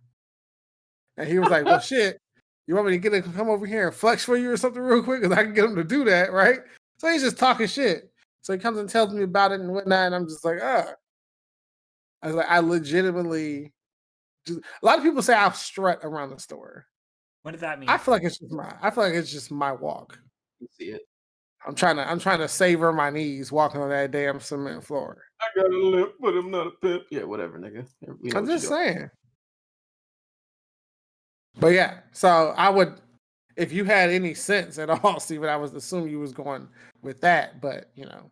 And he was like, well, shit, you want me to come over here and flex for you or something real quick? Because I can get him to do that, right? So he's just talking shit. So he comes and tells me about it and whatnot, and I'm just like, I was like, I legitimately a lot of people say I'll strut around the store. What does that mean? I feel like it's just my walk. You see it. I'm trying to savor my knees walking on that damn cement floor. I got a lip, but I'm not a pimp. Yeah, whatever, nigga. I'm just saying. But yeah, so I would, if you had any sense at all, Steven, I was assuming you was going with that, but you know.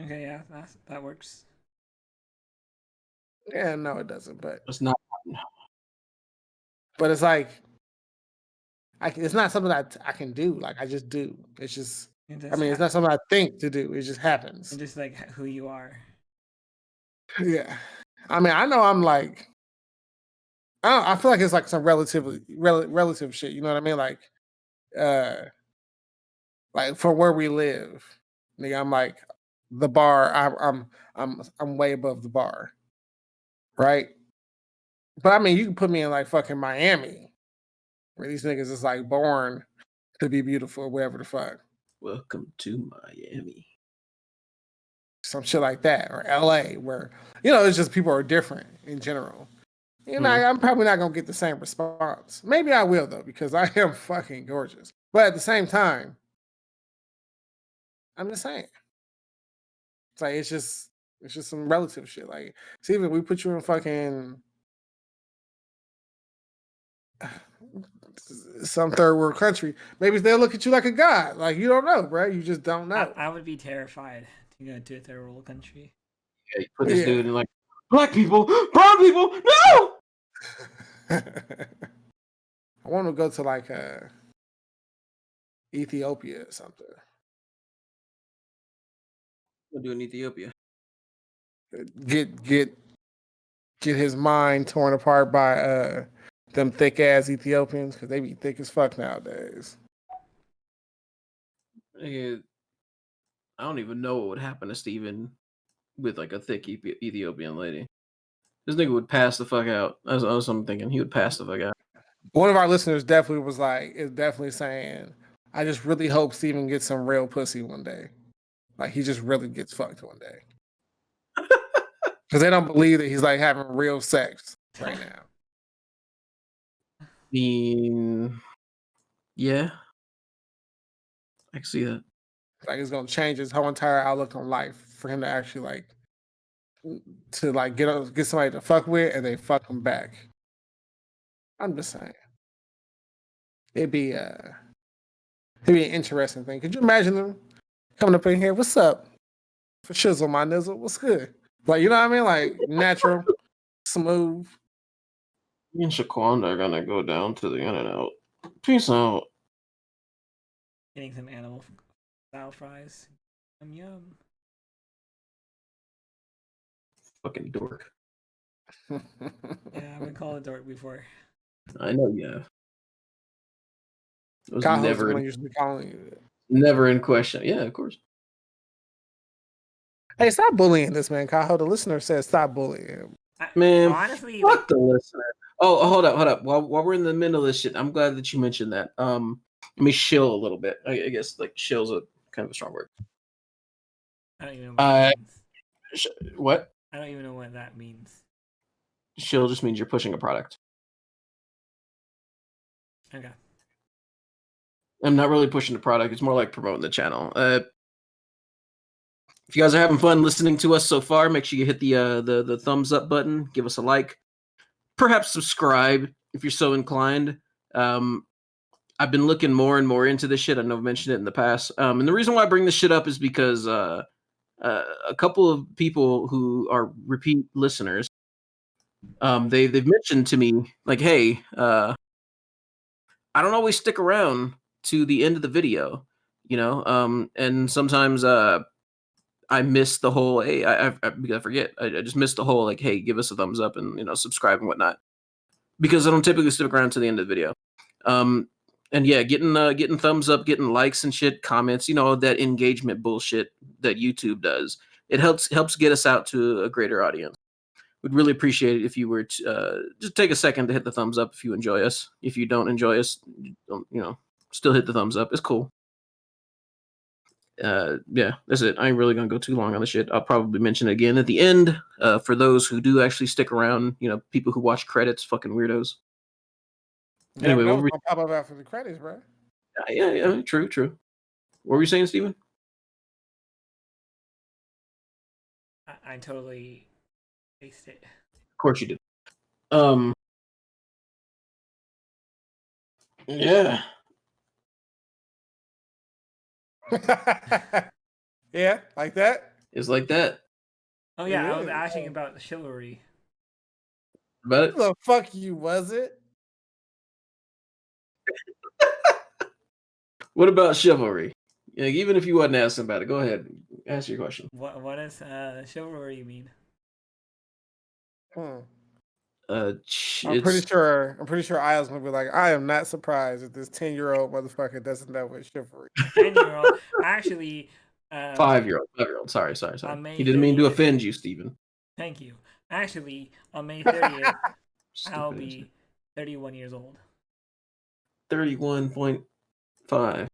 Okay, yeah, that works. Yeah, no, it doesn't, but it's not. But it's like, it's not something that I can do. Like I just do. It's just. It's not something I think to do. It just happens. It's just like who you are. Yeah, I know I'm like. I feel like it's like some relative shit. You know what I mean? Like for where we live, nigga, I'm like the bar. I'm way above the bar, right? But you can put me in like fucking Miami, where these niggas is like born to be beautiful, or whatever the fuck. Welcome to Miami. Some shit like that, or LA, where it's just people are different in general. You know, I'm probably not gonna get the same response. Maybe I will though, because I am fucking gorgeous. But at the same time, I'm just saying. It's like it's just some relative shit. Like, see, if we put you in fucking some third world country, maybe they'll look at you like a god. Like, you don't know, bro. You just don't know. I would be terrified to go to a third world country. Yeah, you put this dude in like black people, brown people, no. I want to go to like Ethiopia or something. What do in Ethiopia? Get his mind torn apart by them thick ass Ethiopians, because they be thick as fuck nowadays. I don't even know what would happen to Steven with like a thick Ethiopian lady. This nigga would pass the fuck out. That's what I'm thinking. He would pass the fuck out. One of our listeners definitely was like, is definitely saying, I just really hope Steven gets some real pussy one day. Like, he just really gets fucked one day. Because they don't believe that he's like having real sex right now. Yeah. I can see that. Like, it's gonna change his whole entire outlook on life for him to actually like get somebody to fuck with and they fuck him back. I'm just saying. It'd be an interesting thing. Could you imagine them coming up in here? What's up? For shizzle, my nizzle. What's good? Like, you know what I mean? Like, natural, smooth. Me and Shaquanda are gonna go down to the In-N-Out. Peace out. Getting some animal style fries. Yum yum. Fucking dork. Yeah, I've been called a dork before. I know you have. It was never in question. Yeah, of course. Hey, stop bullying this man, Kaho. The listener says stop bullying him. Man, honestly, fuck the listener. Oh, hold up. While we're in the middle of this shit, I'm glad that you mentioned that. Let me shill a little bit. I guess like shill's a kind of a strong word. I don't even know what that means. What? I don't even know what that means. Shill just means you're pushing a product. Okay. I'm not really pushing the product. It's more like promoting the channel. If you guys are having fun listening to us so far, make sure you hit the thumbs up button, give us a like, perhaps subscribe if you're so inclined. I've been looking more and more into this shit. I know I've mentioned it in the past. And the reason why I bring this shit up is because a couple of people who are repeat listeners, they've mentioned to me like, hey, I don't always stick around to the end of the video, you know, and sometimes I missed the whole, hey, I forget. I just missed the whole, like, hey, give us a thumbs up and, you know, subscribe and whatnot. Because I don't typically stick around to the end of the video. And yeah, getting thumbs up, getting likes and shit, comments, you know, that engagement bullshit that YouTube does. It helps get us out to a greater audience. Would really appreciate it if you were to just take a second to hit the thumbs up if you enjoy us. If you don't enjoy us, don't, you know, still hit the thumbs up. It's cool. Yeah, that's it. I ain't really gonna go too long on the shit. I'll probably mention it again at the end for those who do actually stick around. You know, people who watch credits, fucking weirdos. Anyway, what were we... pop up after the credits, bro? Yeah, true. What were you saying, Steven? I totally faced it. Of course you did. Yeah. Yeah, like that. It's like that. Oh yeah, I was asking about the chivalry. About it? Who the fuck you was it? What about chivalry? Yeah, even if you wasn't asking about it, go ahead. Ask your question. What does chivalry mean? I'm pretty sure Isles gonna be like, I am not surprised if this 10-year-old motherfucker doesn't know what chivalry. 10-year-old, actually. 5-year-old. Sorry. He didn't mean to offend you, Steven. Thank you. Actually, on May 30th, I'll be 31 years old. 31.5.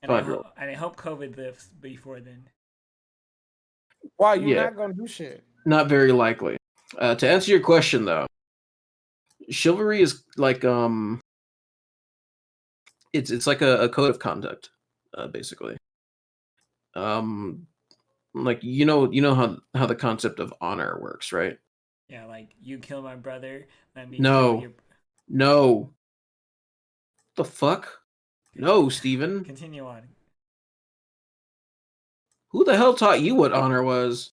And I hope COVID lives before then. Why you're not gonna do shit? Not very likely. To answer your question, though, chivalry is like it's like a code of conduct, basically. Like how the concept of honor works, right? Yeah, like you kill my brother, let me kill No, your. no, the fuck, no, Steven. Continue on. Who the hell taught you what honor was?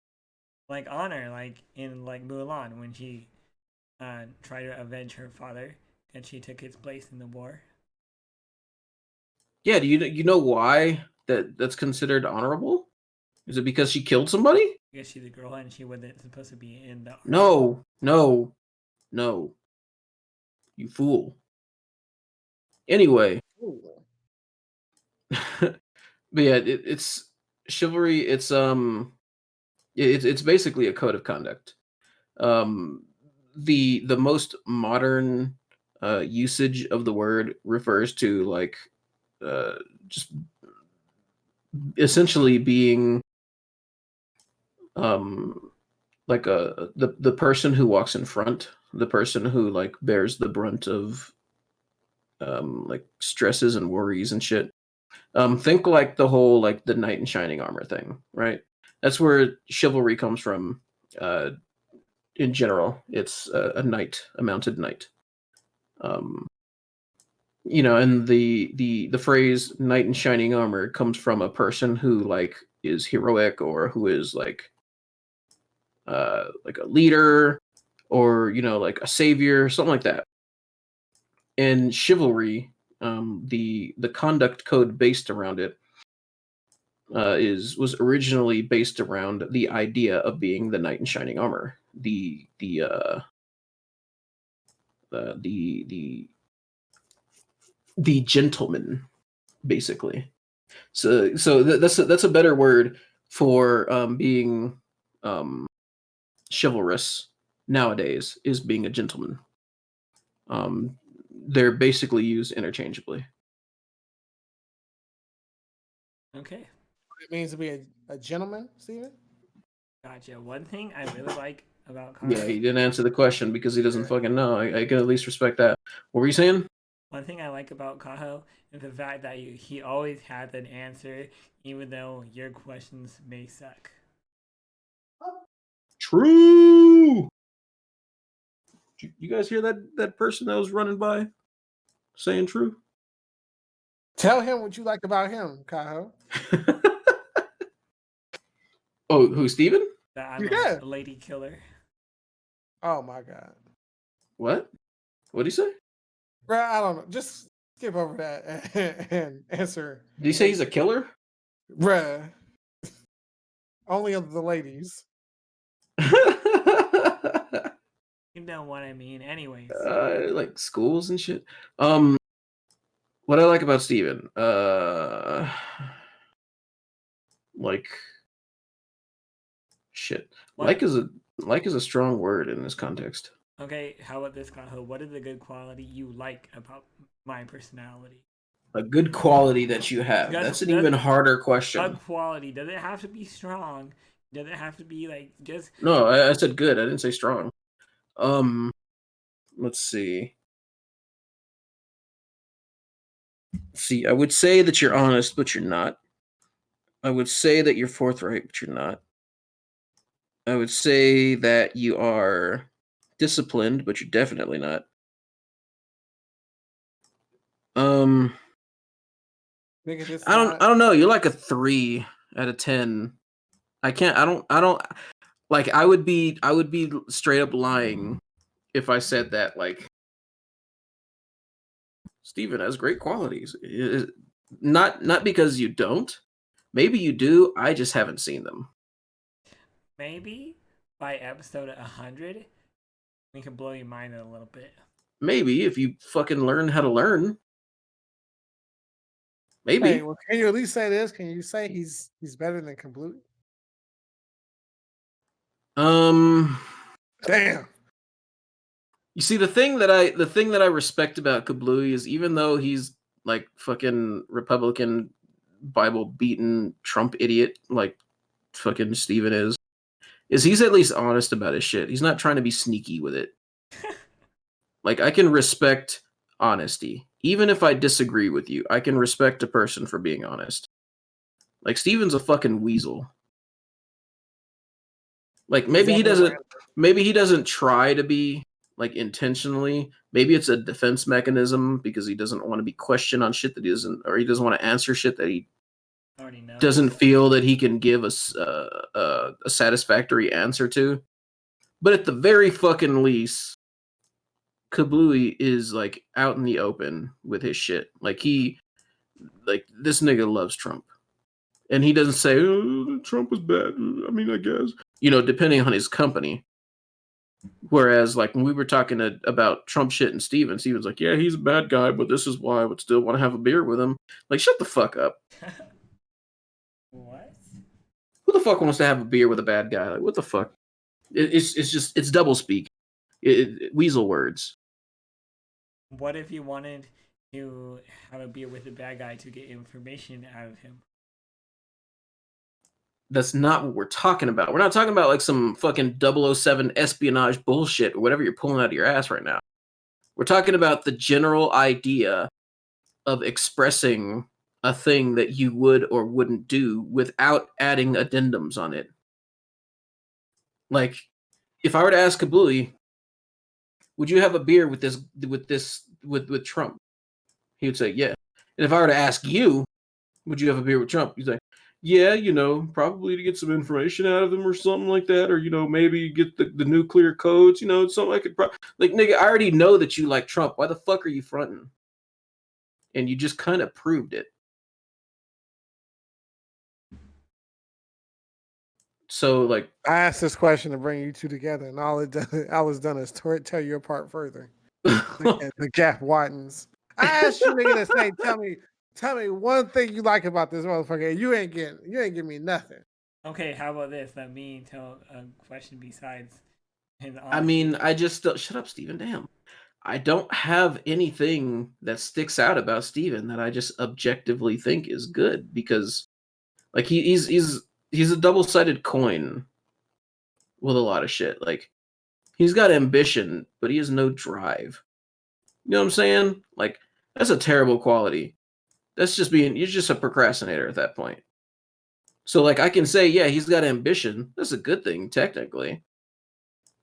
Like honor, like in like Mulan when she tried to avenge her father and she took his place in the war. Yeah, do you know why that's considered honorable? Is it because she killed somebody? I guess she's a girl and she wasn't supposed to be in the army. No, no, no. You fool. Anyway, but yeah, it's chivalry. It's basically a code of conduct. The most modern usage of the word refers to like just essentially being like the person who walks in front, the person who like bears the brunt of like stresses and worries and shit. Think like the whole like the knight in shining armor thing, right? That's where chivalry comes from. In general, it's a knight, a mounted knight. Um, and the phrase "knight in shining armor" comes from a person who like is heroic or who is like a leader or like a savior, something like that. In chivalry, the conduct code based around it was originally based around the idea of being the knight in shining armor, the gentleman, basically. So that's a better word for being chivalrous nowadays, is being a gentleman. They're basically used interchangeably. Okay. What it means to be a gentleman, Steven? Gotcha. One thing I really like about Kaho. Yeah, he didn't answer the question because he doesn't fucking know. I can at least respect that. What were you saying? One thing I like about Kaho is the fact that he always has an answer, even though your questions may suck. True. You guys hear that person that was running by saying true? Tell him what you like about him, Kaho. Oh, who, Steven? That I'm a lady killer. Oh my god. What? What'd he say? Bro, I don't know. Just skip over that and answer. Did he say he's a killer? Bruh. Only of the ladies. You know what I mean. Anyways. Like schools and shit. What I like about Steven, like shit. What? Like is a strong word in this context. Okay, how about this, Kaho? What is a good quality you like about my personality? A good quality that you have. That's an even harder question. A quality. Does it have to be strong? Does it have to be like just? No, I said good. I didn't say strong. Let's see. See, I would say that you're honest, but you're not. I would say that you're forthright, but you're not. I would say that you are disciplined, but you're definitely not. I don't know. You're like a 3 out of 10. I don't like I would be straight up lying if I said that like Steven has great qualities. Not because you don't. Maybe you do. I just haven't seen them. Maybe by episode 100, we can blow your mind a little bit. Maybe if you fucking learn how to learn. Maybe. Hey, well, can you at least say this? Can you say he's better than Kablooey? Damn. You see, the thing that I respect about Kablooey is even though he's like fucking Republican, Bible beaten Trump idiot like fucking Steven is, is he's at least honest about his shit. He's not trying to be sneaky with it. Like, I can respect honesty. Even if I disagree with you, I can respect a person for being honest. Like, Steven's a fucking weasel. Like, maybe he doesn't try to be, like, intentionally. Maybe it's a defense mechanism because he doesn't want to be questioned on shit that he doesn't, or he doesn't want to answer shit that he already knows. Doesn't feel that he can give a satisfactory answer to. But at the very fucking least, Kablooey is, like, out in the open with his shit. Like, this nigga loves Trump. And he doesn't say, oh, Trump was bad. I mean, I guess. You know, depending on his company. Whereas, like, when we were talking about Trump shit and Steven's like, yeah, he's a bad guy, but this is why I would still want to have a beer with him. Like, shut the fuck up. What? Who the fuck wants to have a beer with a bad guy? Like, what the fuck? It's double speak. Weasel words. What if you wanted to have a beer with a bad guy to get information out of him? That's not what we're talking about. We're not talking about, like, some fucking 007 espionage bullshit or whatever you're pulling out of your ass right now. We're talking about the general idea of expressing a thing that you would or wouldn't do without adding addendums on it. Like, if I were to ask Kablooey, would you have a beer with Trump? He would say, yeah. And if I were to ask you, would you have a beer with Trump? You'd say, yeah, you know, probably to get some information out of him or something like that, or, you know, maybe get the nuclear codes, you know, something I could like, nigga, I already know that you like Trump. Why the fuck are you fronting? And you just kind of proved it. So, like, I asked this question to bring you two together, and all it's done is tear you apart further. The Gap Wattens. I asked you nigga to say, tell me one thing you like about this motherfucker. You ain't give me nothing. Okay, how about this? Let me tell a question besides. I mean, I just shut up, Steven. Damn, I don't have anything that sticks out about Steven that I just objectively think is good because, like, he's a double-sided coin with a lot of shit. Like, he's got ambition, but he has no drive. You know what I'm saying? Like, that's a terrible quality. That's just you're just a procrastinator at that point. So, like, I can say, yeah, he's got ambition. That's a good thing, technically.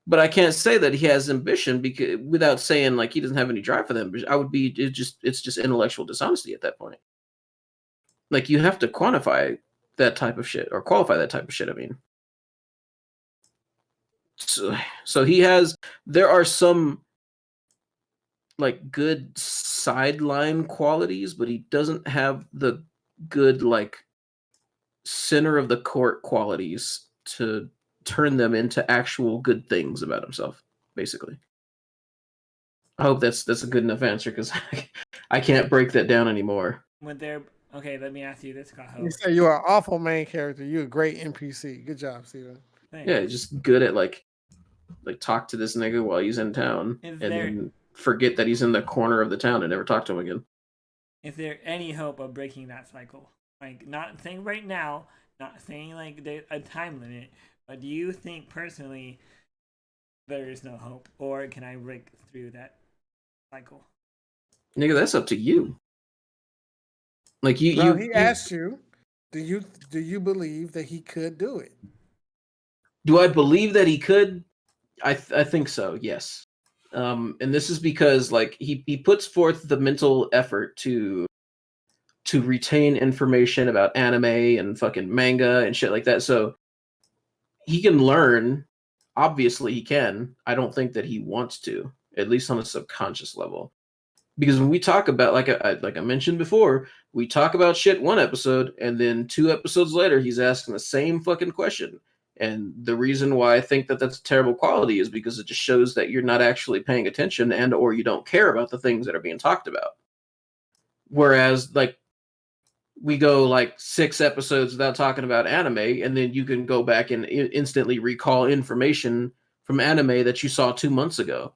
But I can't say that he has ambition because without saying, like, he doesn't have any drive for them. It's just intellectual dishonesty at that point. Like, you have to quantify that type of shit, or qualify that type of shit, I mean. So there are some, like, good sideline qualities, but he doesn't have the good, like, center of the court qualities to turn them into actual good things about himself, basically. I hope that's a good enough answer because I can't break that down anymore. Okay, let me ask you this, Kaho. You say you're an awful main character. You're a great NPC. Good job, Steven. Thanks. Yeah, just good at like talk to this nigga while he's in town then forget that he's in the corner of the town and never talk to him again. Is there any hope of breaking that cycle? Like, not saying right now, not saying like there's a time limit, but do you think personally there is no hope, or can I break through that cycle? Nigga, that's up to you. Like he asked you, do you believe that he could do it? Do I believe that he could? I think so. Yes. And this is because, like, he puts forth the mental effort to retain information about anime and fucking manga and shit like that. So he can learn. Obviously, he can. I don't think that he wants to, at least on a subconscious level. Because when we talk about, like I mentioned before, we talk about shit one episode, and then 2 episodes later, he's asking the same fucking question. And the reason why I think that that's a terrible quality is because it just shows that you're not actually paying attention and or you don't care about the things that are being talked about. Whereas, like, we go like 6 episodes without talking about anime, and then you can go back and instantly recall information from anime that you saw 2 months ago.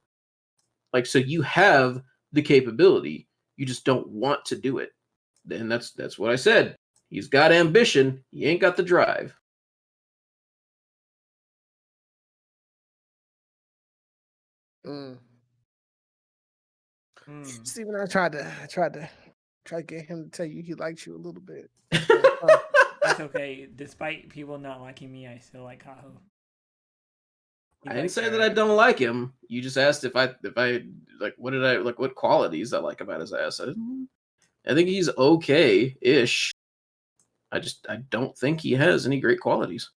Like, so you have the capability, you just don't want to do it. And that's what I said. He's got ambition, he ain't got the drive. Steven, I tried to get him to tell you he likes you a little bit. It's okay. Despite people not liking me, I still like Kaho. I didn't say that I don't like him. You just asked if I like what qualities I like about his ass. I think he's okay-ish. I don't think he has any great qualities.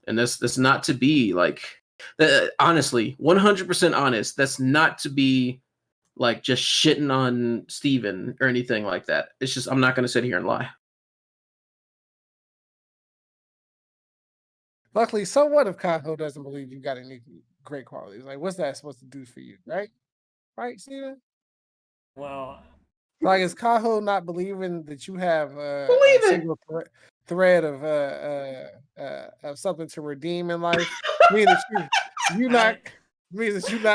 And that's not to be like honestly, 100% honest. That's not to be like just shitting on Steven or anything like that. It's just I'm not going to sit here and lie. Luckily, so what if Kaho doesn't believe you got any great qualities? Like, what's that supposed to do for you, right? Right, Steven? Well, like, is Kaho not believing that you have a single thread of something to redeem in life? means that you're not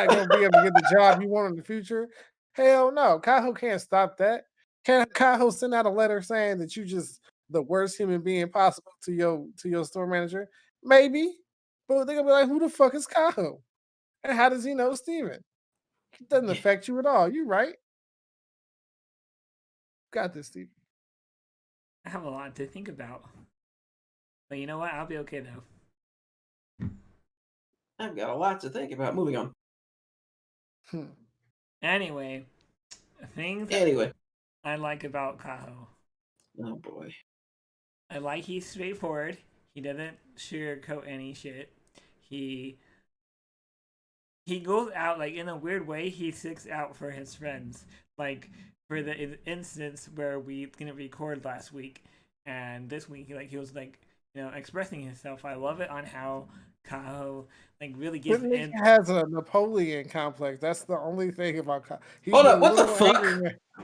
going to be able to get the job you want in the future? Hell no. Kaho can't stop that. Can Kaho send out a letter saying that you just the worst human being possible to your store manager? Maybe. But they're going to be like, who the fuck is Kaho? And how does he know Steven? It doesn't affect you at all. You right. Got this, Steve. I have a lot to think about. But you know what? I'll be okay, though. I've got a lot to think about. Moving on. Anyway, things I like about Kaho. Oh, boy. I like he's straightforward. He doesn't sugarcoat any shit. He goes out, like, in a weird way, he sticks out for his friends. Like, for the instance where we didn't record last week, and this week, like, he was, like, you know, expressing himself. I love it on how Kaho, like, really gives in. He has a Napoleon complex. That's the only thing about Kaho. Hold up, what the fuck?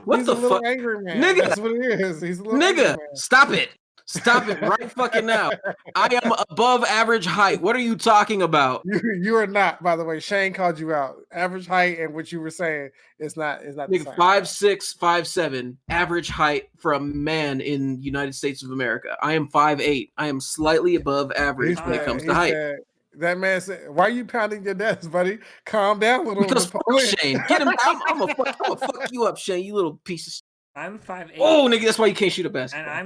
What the fuck? Angry man. Nigga, that's what he is. He's a little nigga, angry man. Stop it. Stop it right fucking now. I am above average height. What are you talking about? You are not, by the way. Shane called you out. Average height and what you were saying is not Nigga, 5'6", 5'7", average height for a man in United States of America. I am 5'8". I am slightly above average when it comes to height. That man said, "Why are you pounding your desk, buddy? Calm down a little." Because fuck Shane, get him. I'm gonna fuck you up, Shane. You little piece of. I'm 5'8". Oh, nigga, that's why you can't shoot a basketball. And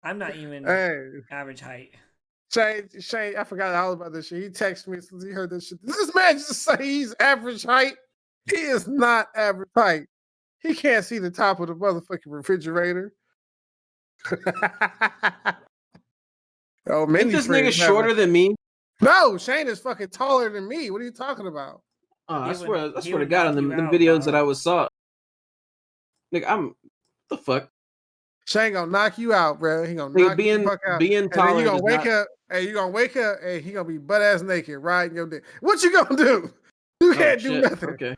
I'm not even. Average height. Shane, I forgot all about this shit. He texted me since he heard this shit. This man just say he's average height. He is not average height. He can't see the top of the motherfucking refrigerator. Think this nigga shorter than me? No, Shane is fucking taller than me. What are you talking about? I swear to God, on the videos that I saw. Nigga, I'm the fuck. Shane gonna knock you out, bro. He gonna knock you the fuck out. Being taller. You gonna wake up. Hey, you gonna wake up. Hey, he gonna be butt ass naked, riding your dick. What you gonna do? You can't do nothing. Okay.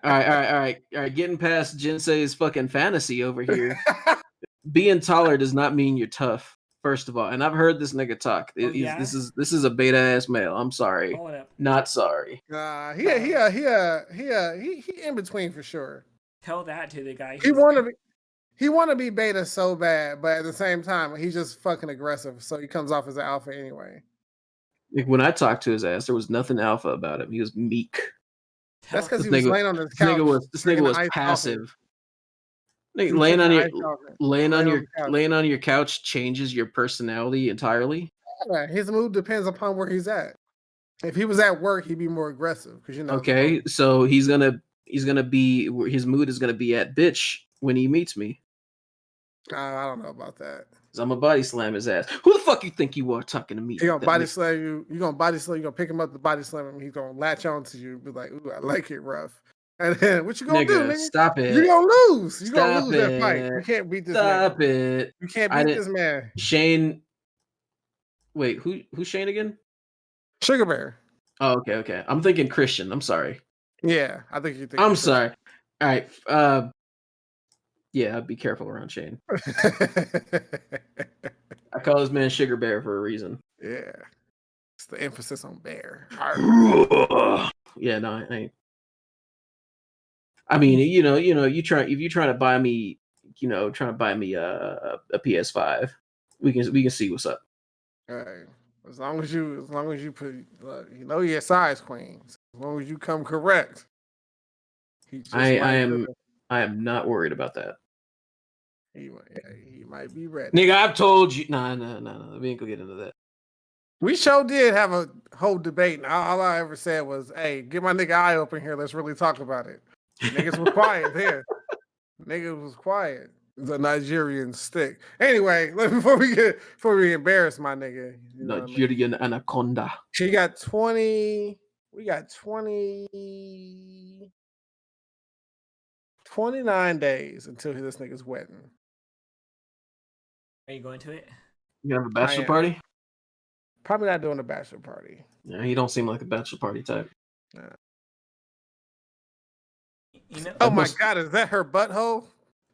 All right. Getting past Jinsei's fucking fantasy over here. Being taller does not mean you're tough. First of all, and I've heard this nigga talk. This is a beta ass male. I'm sorry, not sorry. He in between for sure. Tell that to the guy. He want to be beta so bad, but at the same time, he's just fucking aggressive. So he comes off as an alpha anyway. Like when I talked to his ass, there was nothing alpha about him. He was meek. That's because he was laying on his couch. This nigga was passive. Laying on your couch changes your personality entirely. Yeah, his mood depends upon where he's at. If he was at work, he'd be more aggressive because Okay, so his mood is gonna be at bitch when he meets me. I don't know about that. Cause I'm gonna body slam his ass. Who the fuck you think you are talking to me? He gonna body slam you. You gonna body slam. You gonna pick him up to body slam him. He's gonna latch on to you. Be like, ooh, I like it rough. And then what you gonna do, nigga? Stop it. You gonna lose. You gonna lose that fight. You can't beat this man. Stop it. You can't beat this man. Shane. Wait, who's Shane again? Sugar Bear. Oh, okay. I'm thinking Christian. I'm sorry. Yeah, I think you think. I'm sorry. All right. Yeah, be careful around Shane. I call this man Sugar Bear for a reason. Yeah. It's the emphasis on bear. Yeah, no, I ain't. I mean, if you're trying to buy me, a PS5, we can see what's up. All right. As long as you put, look, you know your size, queens. As long as you come correct. I am not worried about that. He might be ready. Nigga, I've told you. No. We ain't gonna get into that. We sure did have a whole debate, and all I ever said was, "Hey, get my nigga eye open here. Let's really talk about it." Niggas was quiet there. Niggas was quiet. The Nigerian stick. Anyway, before we embarrass my nigga. You know Nigerian anaconda. She got 20. We got 29 days until this nigga's wedding. Are you going to it? You gonna have a bachelor party? Probably not doing a bachelor party. Yeah, he don't seem like a bachelor party type. Nah. You know, oh my God, is that her butthole?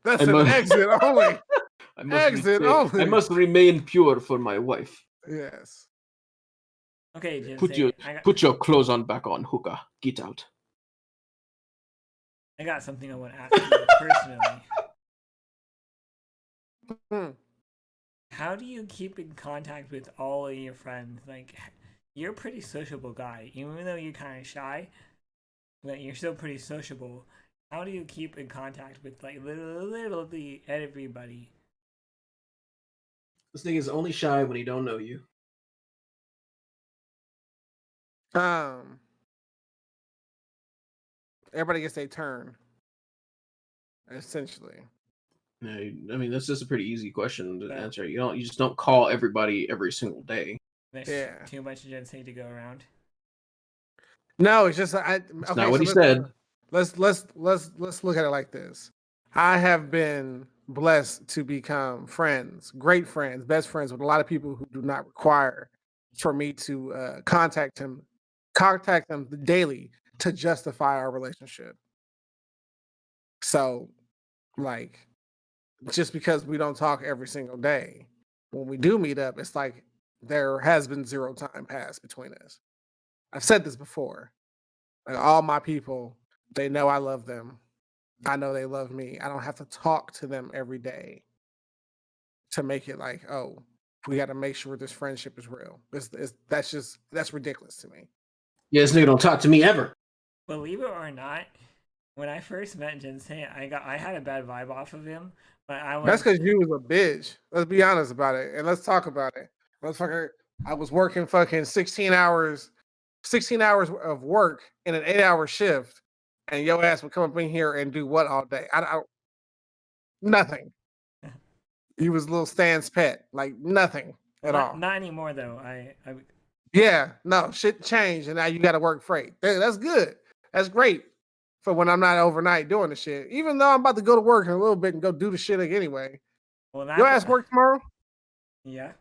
That's an exit only. I must remain pure for my wife. Yes. Okay, Jinsei, put your clothes on back on, hookah. Get out. I got something I want to ask you personally. How do you keep in contact with all of your friends? Like, you're a pretty sociable guy, even though you're kind of shy. But you're still pretty sociable. How do you keep in contact with like literally everybody? This nigga's only shy when he don't know you. Everybody gets their turn. Essentially. Yeah, I mean that's just a pretty easy question to answer. You just don't call everybody every single day. There's too much Jinsei to go around. No, it's just That's not what he said. Let's look at it like this. I have been blessed to become friends, great friends, best friends with a lot of people who do not require for me to contact them daily to justify our relationship. So, like, just because we don't talk every single day, when we do meet up, it's like there has been zero time passed between us. I've said this before. Like, all my people, they know I love them. I know they love me. I don't have to talk to them every day to make it like, oh, we got to make sure this friendship is real. That's ridiculous to me. Yeah, this nigga don't talk to me ever. Believe it or not, when I first met Jinsei, I had a bad vibe off of him. But that's because you was a bitch. Let's be honest about it, and let's talk about it. Motherfucker, I was working fucking 16 hours of work in an 8-hour shift, and your ass would come up in here and do what all day? Nothing. You was a little Stan's pet, like nothing at all. Not anymore though. Yeah, no, shit changed, and now you got to work freight. That's good. That's great for when I'm not overnight doing the shit. Even though I'm about to go to work in a little bit and go do the shit anyway. Well, your ass work tomorrow? Yeah.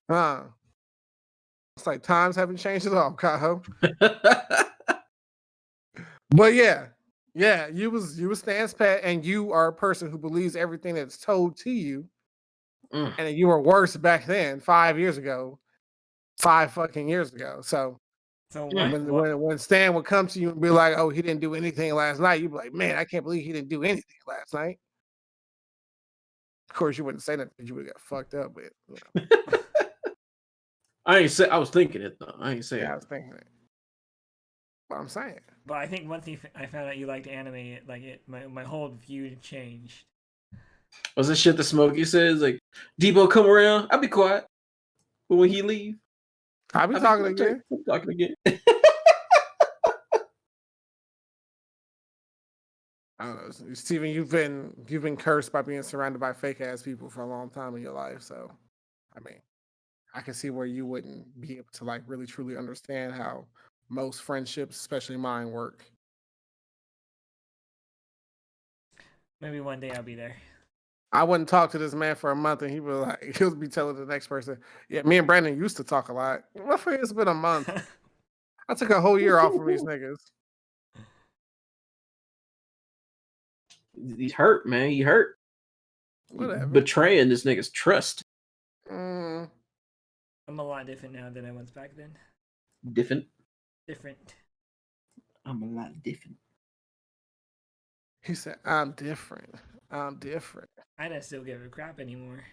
It's like times haven't changed at all, Kaho. But yeah, you was Stan's pet, and you are a person who believes everything that's told to you. And you were worse back then, 5 years ago, 5 fucking years ago. So when Stan would come to you and be like, "Oh, he didn't do anything last night," you'd be like, "Man, I can't believe he didn't do anything last night." Of course, you wouldn't say that because you would have got fucked up. But I ain't say I was thinking it though. I ain't saying. Yeah, I was thinking it. What I'm saying. But I think once I found out you liked anime, my whole view changed. Was this shit the Smokey says? Like, Debo come around, I'll be quiet. But when he leave, I'll be talking again. I'm talking again. I don't know, Steven. You've been cursed by being surrounded by fake ass people for a long time in your life. So, I mean, I can see where you wouldn't be able to like really truly understand how most friendships, especially mine, work. Maybe one day I'll be there. I wouldn't talk to this man for a month, and he'll be telling the next person, "Yeah, me and Brandon used to talk a lot." Roughly, it's been a month. I took a whole year off from these niggas. He's hurt, man. He hurt. Whatever. Betraying this nigga's trust. I'm a lot different now than I was back then. Different. I'm a lot different. He said, "I'm different. I'm different." I don't still give a crap anymore.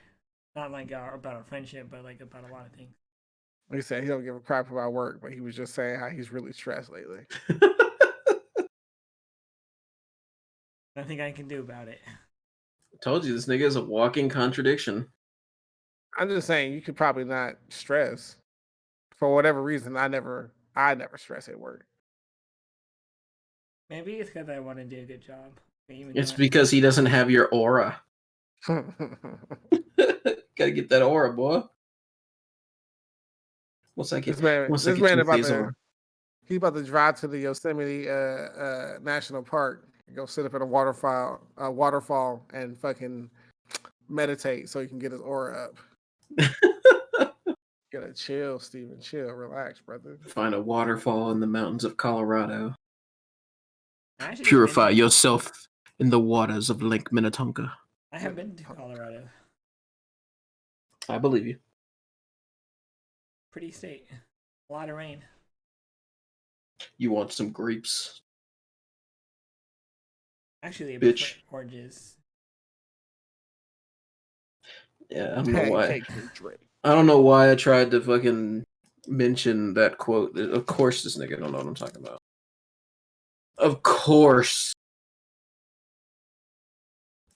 Not like about our friendship, but like about a lot of things. He said he don't give a crap about work, but he was just saying how he's really stressed lately. Nothing I can do about it. I told you this nigga is a walking contradiction. I'm just saying you could probably not stress for whatever reason. I never stress at work. Maybe it's because I want to do a good job. It's because he doesn't have your aura. Gotta get that aura, boy. What's that? This man he's about to drive to the Yosemite National Park, go sit up at a waterfall, and fucking meditate so he can get his aura up. Gotta chill, Steven. Chill, relax, brother. Find a waterfall in the mountains of Colorado. Purify yourself in the waters of Lake Minnetonka. I have been to Colorado. I believe you. Pretty state. A lot of rain. You want some grapes? Actually, a bitch. Oranges. Yeah, I don't know why. I don't know why I tried to fucking mention that quote. Of course, this nigga don't know what I'm talking about. Of course.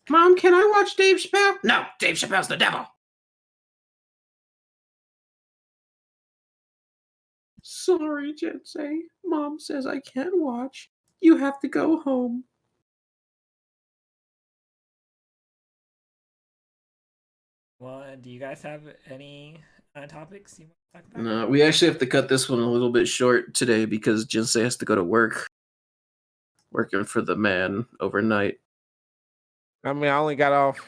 Mom, can I watch Dave Chappelle? No, Dave Chappelle's the devil. Sorry, Jinsei. Mom says I can't watch. You have to go home. Well, do you guys have any topics you want to talk about? No, we actually have to cut this one a little bit short today because Jinsei has to go to work. Working for the man overnight. I mean, I only got off,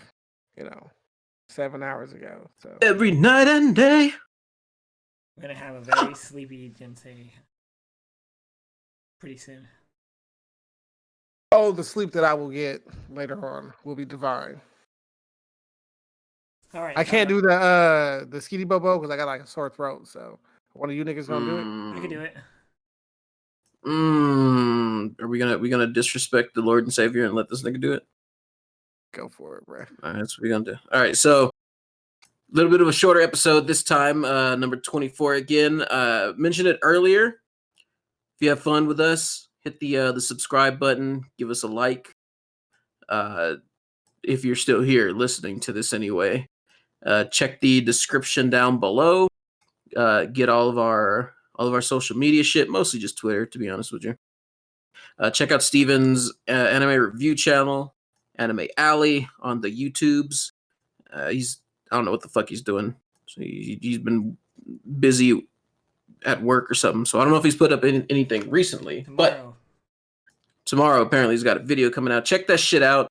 7 hours ago. So every night and day. We're gonna have a very sleepy Jinsei pretty soon. Oh, the sleep that I will get later on will be divine. All right. I can't do the skitty bobo because I got like a sore throat. So one of you niggas gonna do it? I can do it. Are we gonna disrespect the Lord and Savior and let this nigga do it? Go for it, bro. All right, that's what we're gonna do. All right, so a little bit of a shorter episode this time, number 24 again. Mentioned it earlier. If you have fun with us, hit the subscribe button, give us a like. If you're still here listening to this anyway, check the description down below. Get all of our social media shit, mostly just Twitter, to be honest with you. Check out Steven's anime review channel, Anime Alley, on the YouTubes. I don't know what the fuck he's doing. So he's been busy at work or something. So I don't know if he's put up anything recently. But tomorrow apparently he's got a video coming out. Check that shit out.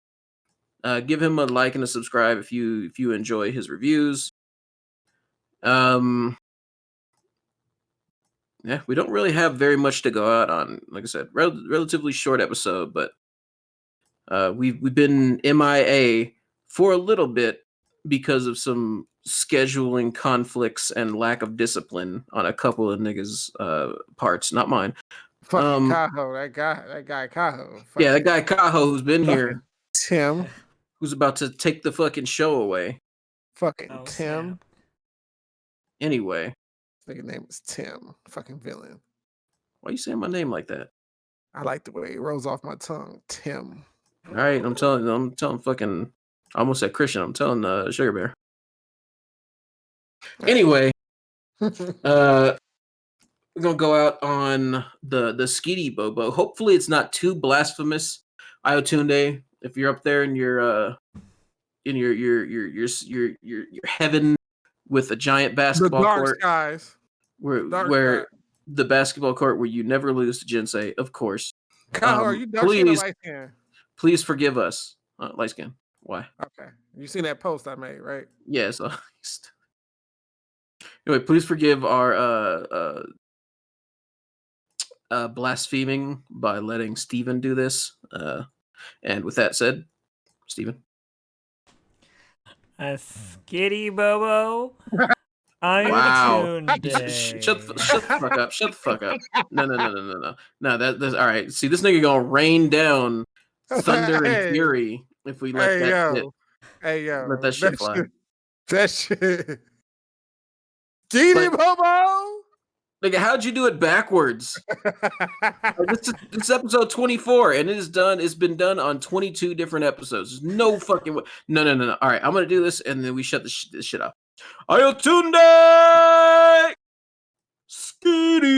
Give him a like and a subscribe if you enjoy his reviews. Yeah, we don't really have very much to go out on. Like I said, relatively short episode, but we've been MIA for a little bit because of some scheduling conflicts and lack of discipline on a couple of niggas' parts, not mine. Fucking Kaho, that guy Kaho. Yeah, that guy Kaho who's been here. Tim. Who's about to take the fucking show away. Fucking Tim. Snap. His Anyway. name is Tim. Fucking villain. Why are you saying my name like that? I like the way it rolls off my tongue. Tim. All right, I'm telling fucking, I almost said Christian. I'm telling Sugar Bear. Anyway, we're gonna go out on the Skitty Bobo. Hopefully, it's not too blasphemous. Iotunde, if you're up there in your heaven with a giant basketball court, skies. where the basketball court where you never lose to Jinsei, of course. Kaho, are you dark skin or light skin? Please forgive us. Light skin. Why? Okay. You seen that post I made, right? Yes. Anyway, please forgive our blaspheming by letting Steven do this. And with that said, Steven. A skitty bobo. Wow. Shut the fuck up. Shut the fuck up. No. No, that's all right. See, this nigga gonna rain down thunder and fury if we let that shit. Hey yo. Let that shit fly. That shit. Get him, homo! Like, how'd you do it backwards? This is episode 24, and it is done. It's been done on 22 different episodes. There's no fucking way. No. All right, I'm gonna do this, and then we shut this shit off. Ayotunde! Skitty!